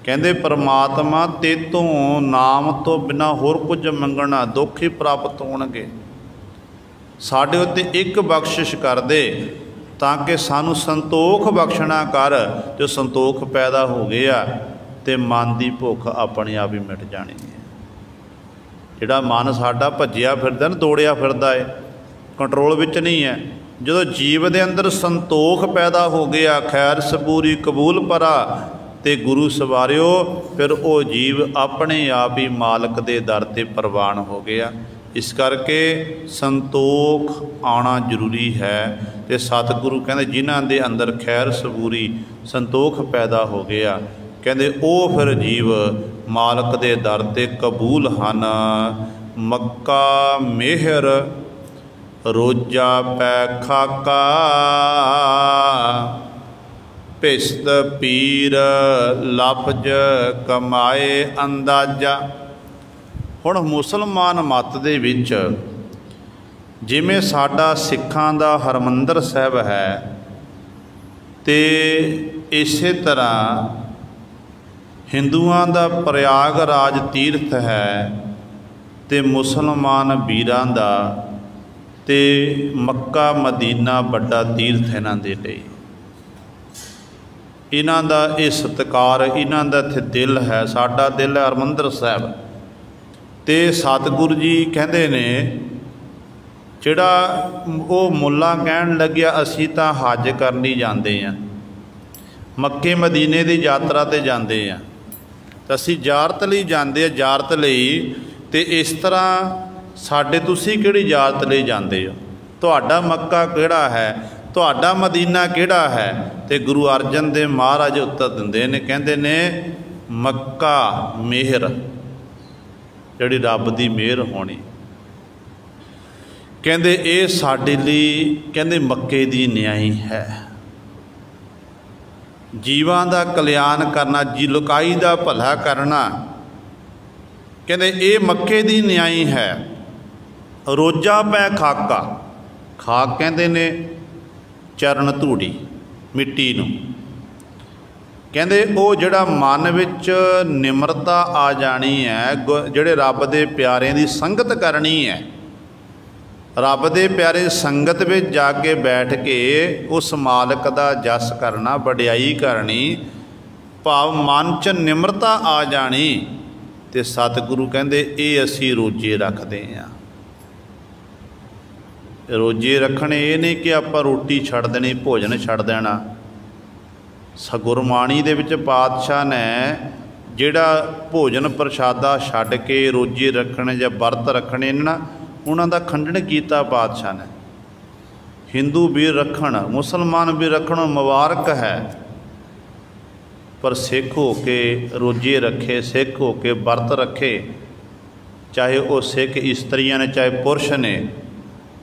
कहते परमात्मा ते तो नाम तो बिना होर कुछ मंगना दुख ही प्राप्त होणगे। साडे उत्ते एक बख्शिश कर दे ताकि सानू संतोख बख्शना कर। जो संतोख पैदा हो गया तो मन की भुख अपने आप ही मिट जानी है। जिहड़ा मन साडा भज्जिया फिरदा ना, दौड़िया फिरदा है, कंट्रोल विच नहीं है। जो जीव दे अंदर संतोख पैदा हो गया, खैर सबूरी कबूल परा, ते गुरु सवारियो फिर वो जीव अपने आप ही मालक दे दर ते प्रवान हो गया। इस करके संतोख आना जरूरी है। तो सतगुरु कहते जिन्हां दे अंदर खैर सबूरी संतोख पैदा हो गया, कहते वो फिर जीव मालक दे दर ते कबूल हन। मक्का मेहर रोजा पै खाका भिस्त पीर लफज कमाए अंदाजा। हुण मुसलमान मत दे विच जिमें साडा सिखां दा हरमंदर साहिब है ते इसे तरह हिंदुआं दा प्रयागराज तीर्थ है ते मुसलमान वीरां दा ते मक्का मदीना बड़ा तीर्थ इन्हां दे लई। इन्हां दा ये सत्कार, इन्हां दा इत्थे दिल है। साडा दिल है हरमंदर साहिब। ते सतगुरु जी कहंदे ने जिहड़ा वो मुल्ला कहण लग्या असीं तां हज करनी जांदे आ, मक्के मदीने दी यात्रा ते जांदे आ, तां असीं ज़ियारत लई जांदे आ, ज़ियारत लई। ते इस तरह साडे तुसीं किहड़ी ज़ियारत लई जांदे हो? तुहाडा मक्का किहड़ा है, तुहाडा मदीना किहड़ा है? तो गुरु अर्जन देव महाराज उत्तर दिंदे ने, कहंदे ने मक्का मेहर, जिहड़ी रब दी मेहर होनी, कहंदे ये साडे लई कहंदे मक्के दी न्याई है। जीवां दा कल्याण करना, जी लुकाई दा भला करना, कहंदे ये मक्के दी न्याई है। रोजा पै खाका, खाक कहंदे ने चरण धूड़ी मिट्टी नूं, कहंदे वो जिहड़ा मन विच निमरता आ जानी है, जिहड़े रब दे प्यारिਆਂ दी संगत करनी है, रब दे प्यारे संगत विच जाके बैठ के उस मालक दा जस करना, वडियाई करनी, भाव मन च निमरता आ जानी। ते सतगुरु कहंदे ये असीं रोजे रखदे हां। रोजे रखने ये नहीं कि आप रोटी छड़ देनी, भोजन छड़ देना। गुरबाणी दे विच पातशाह ने जिहड़ा भोजन प्रशादा छड्ड के रोजे रखने या वर्त रखने ना, उन्हां दा खंडन कीता पातशाह ने। हिंदू भी रखण, मुसलमान भी रखण, मुबारक है, पर सिख हो के रोजे रखे, सिख हो के वर्त रखे, चाहे वो सिख इस्त्रियां ने चाहे पुरुष ने,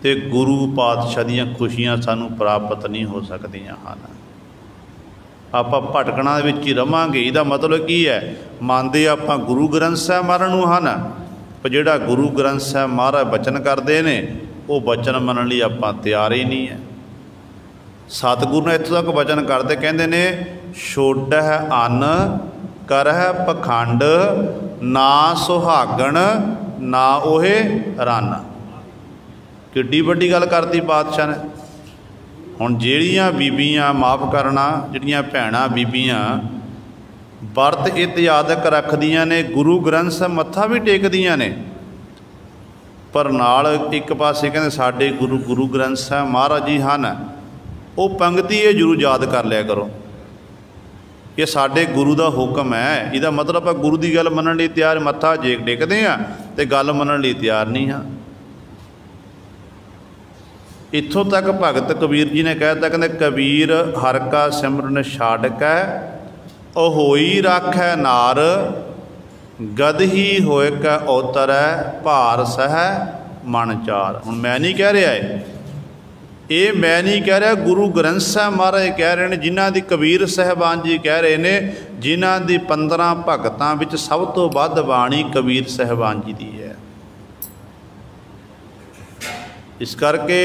तो गुरु पातशाह दीयां खुशियां सानू प्राप्त नहीं हो सकदियां हन। आपां भटकणा दे विच ही रवांगे। इहदा मतलब की है, मंनदे आपां गुरु ग्रंथ साहिब महाराज नूं हन, पर जिहड़ा गुरु ग्रंथ साहिब महाराज बचन करदे ने वो बचन मनण लई आपां तैयार ही नहीं है। सतगुरु ने इत्थों तक वचन करते कहते ने, छोड़ह अन करह पखंड ना सुहागण ना ओहे रन। किड्डी वड्डी गल करती पातशाह ने। हुण जिहड़ियां बीबियां, माफ़ करना, जिहड़ियां भैणां बीबियां वर्त इत्यादक रखदियां ने, गुरु ग्रंथ साहिब मत्था भी टेकदियां ने, पर नाल एक पासे कहंदे साडे गुरु ग्रंथ साहिब महाराज जी हन, वो पंक्ति ये जरूर याद कर लिया करो कि साडे गुरु का हुक्म है। इसका मतलब आप गुरु की गल मनण लई तैयार, मत्था टेकते हैं तो गल मनण लई तैयार नहीं हाँ। इत्थों तक भगत कबीर जी ने कहता, कहते कबीर हर का सिमरन छाड़ कै अहोई राखै नार, गद ही होए कै अवतरै भार सह मन चार। हुण मैं नहीं कह रहा है, ये मैं नहीं कह रहा, गुरु ग्रंथ साहिब महाराज कह रहे हैं, जिन्हां दी कबीर साहिबान जी कह रहे हैं, जिन्हां दी 15 भगतां विच सब तो वध बाणी कबीर साहिबान जी दी है। इस करके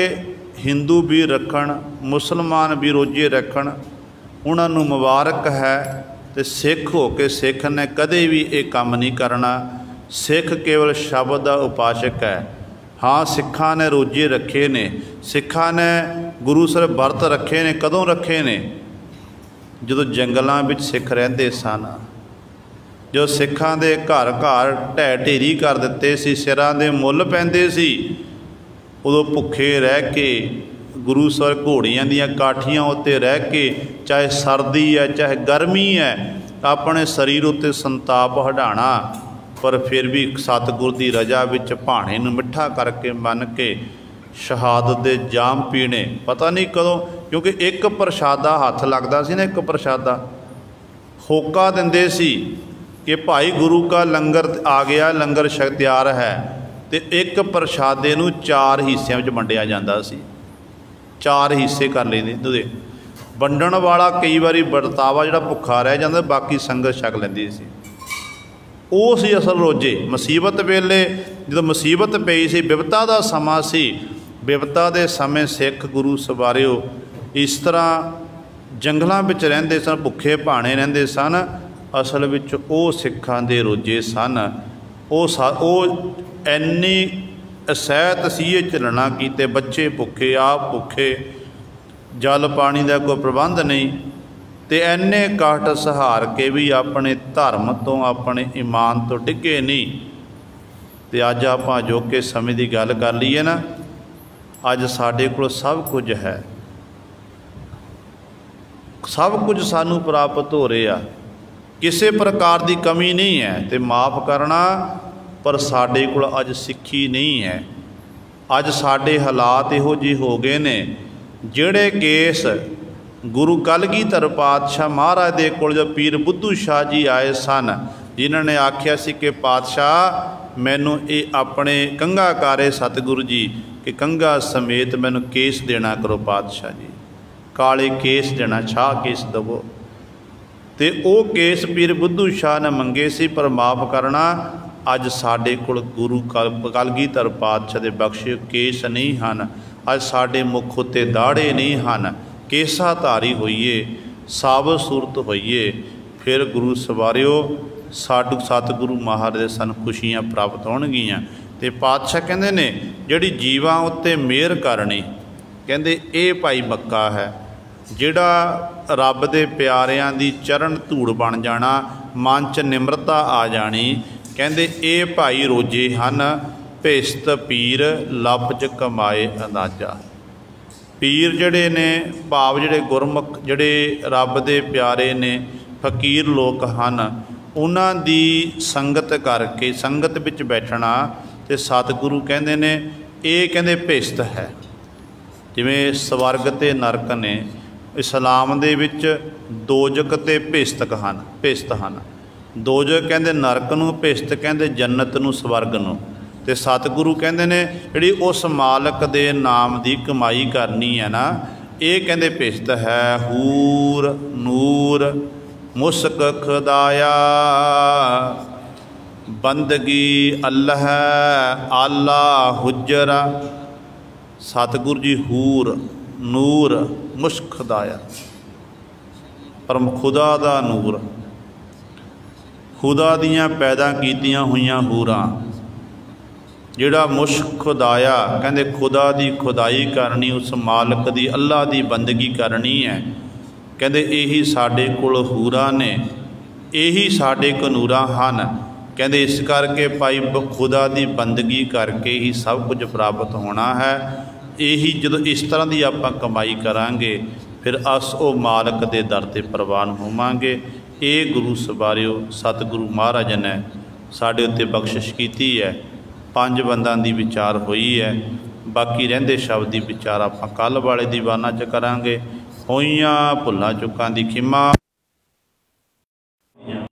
हिंदू भी रखण, मुसलमान भी रोजे रखण, उन्हां नूं मुबारक है। तो सिख हो के सिख ने कदे भी ये काम नहीं करना। सिख केवल शब्द का उपासक है। हाँ, सिखा ने रोजे रखे ने, सिखा ने गुरु सर वर्त रखे ने। कदों रखे ने? जो जंगलों में सिख रहिंदे सन, जो सिखां दे घर घर ढह ढेरी कर दिते सी, सिरां दे मुੱਲ पैंदे सी, उदों भुखे रह के गुरु सर घोड़ियां दियां काठियां उत्ते रह के, चाहे सर्दी है चाहे गर्मी है, अपने शरीर उत्ते संताप हटाना, पर फिर भी सतगुर की रजा विच भाणे नूं मिठा करके मन के शहादत दे जाम पीने। पता नहीं कदों, क्योंकि एक प्रशादा हथ लगता सी ना, एक प्रशादा होका दिंदे सी कि भाई गुरु का लंगर आ गया, लंगर तैयार है, तो एक प्रशादे नूं 4 हिस्सों में वंडिया जाता सी। 4 हिस्से कर लेंदे। वंडण वाला कई बारी बरतावा जिहड़ा भुखा रह जाता, बाकी संगत छक लैंदी सी। ਉਹ ਸੀ असल रोजे। मुसीबत वेले जो मुसीबत पई सी, बिपता का समा सी, बिपता के समय सिख गुरु सवारिओ इस तरह जंगलों में रहिंदे सन, भुखे भाणे रहिंदे सन। असल विच वो सिखां दे रोजे सन। वो इन्नी असैत सी झलना कीते, बच्चे भुखे, आप भुखे, जल पानी का कोई प्रबंध नहीं, तो इन्ने काट सहार के भी अपने धर्म तो, अपने ईमान तो डिगे नहीं। तो अज आप अजोके समय की गल कर लीए ना, अज साडे कोल सब कुछ है, सब कुछ सानू प्राप्त हो रहा, किसी प्रकार की कमी नहीं है। तो माफ़ करना, पर साडे कोल अज सिक्खी नहीं है। अज साडे हालात इहो जिहे हो गए ने, जिहड़े केस गुरु कलगीधर पातशाह महाराज दे कोल जो पीर बुद्धू शाह जी आए सन, जिन्होंने आख्या सी कि पातशाह मैनू ये अपने कंघा कारे सतगुरु जी कि कंघा समेत मैनू केस देना करो पातशाह जी, काले केस देना, छाह केस दवो। तो वो केस पीर बुद्धू शाह ने मंगे सी, पर माफ़ करना, अज साडे कोल गुरु कलगीधर पातशाह दे बख्शे केस नहीं हैं। अज साडे मुख उत्ते दाड़े नहीं हैं। केसाधारी होइए, साबत सूरत होइए, फिर गुरु सवारिओ साडू सतगुरु महाराज दे सन खुशियां प्राप्त होणगियां। ते पातशाह कहंदे ने जिहड़ी जीवां उत्ते मेहर करनी, कहंदे ये भाई मक्का है, जिहड़ा रब दे प्यारिआं दी चरण धूड़ बन जाना, मन च निमरता आ जानी, कहंदे ये भाई रोजे हन, भिस्त पीर लफज कमाए अंदाजा। पीर जड़े ने भाव जड़े गुरमुख जड़े रब दे प्यारे ने फकीर लोग हैं, उन्हां दी संगत करके संगत विच बैठना। ते सतगुरु कहंदे ने ये कहंदे भिस्त है। जिवें स्वर्ग ते नरक ने, इस्लाम दे विच दोजक ते भिस्तक हैं, भिस्त हैं। दोजक कहंदे नरक नूं, भिस्त कहंदे जन्नत नूं, स्वर्ग नूं। तो सतगुरु कहते ने जिहड़ी उस मालक दे नाम की कमाई करनी है ना, ये कहते भिष्ट है हूर नूर मुस्क खुदाया। बंदगी अल्लाह आला हुजरा। सतगुरु जी हूर नूर मुस्क खुदाया, परम खुदा दा नूर, खुदा दियां पैदा कीतियां हुईयां हूरां। जिहड़ा मुश्क खुदाया कहते खुदा की खुदाई करनी, उस मालक की अल्लाह की बंदगी करनी है। कहते यही साडे कोल हूरां ने, यही साडे कनूरां हन। कहते इस करके भाई खुदा की बंदगी करके ही सब कुछ प्राप्त होना है। यही जो इस तरह की आपां कमाई करांगे फिर अस वो मालक के दर ते प्रवान होवांगे। ये गुरु सवारियो सतगुरु महाराज ने साडे उत्ते बख्शिश कीती है। 5 बंदां दी विचार हुई है। बाकी रहिंदे शब्द की विचार आपां कल वाले दीवाना च करांगे। होइयां भुल्लां चुकां दी खिमा।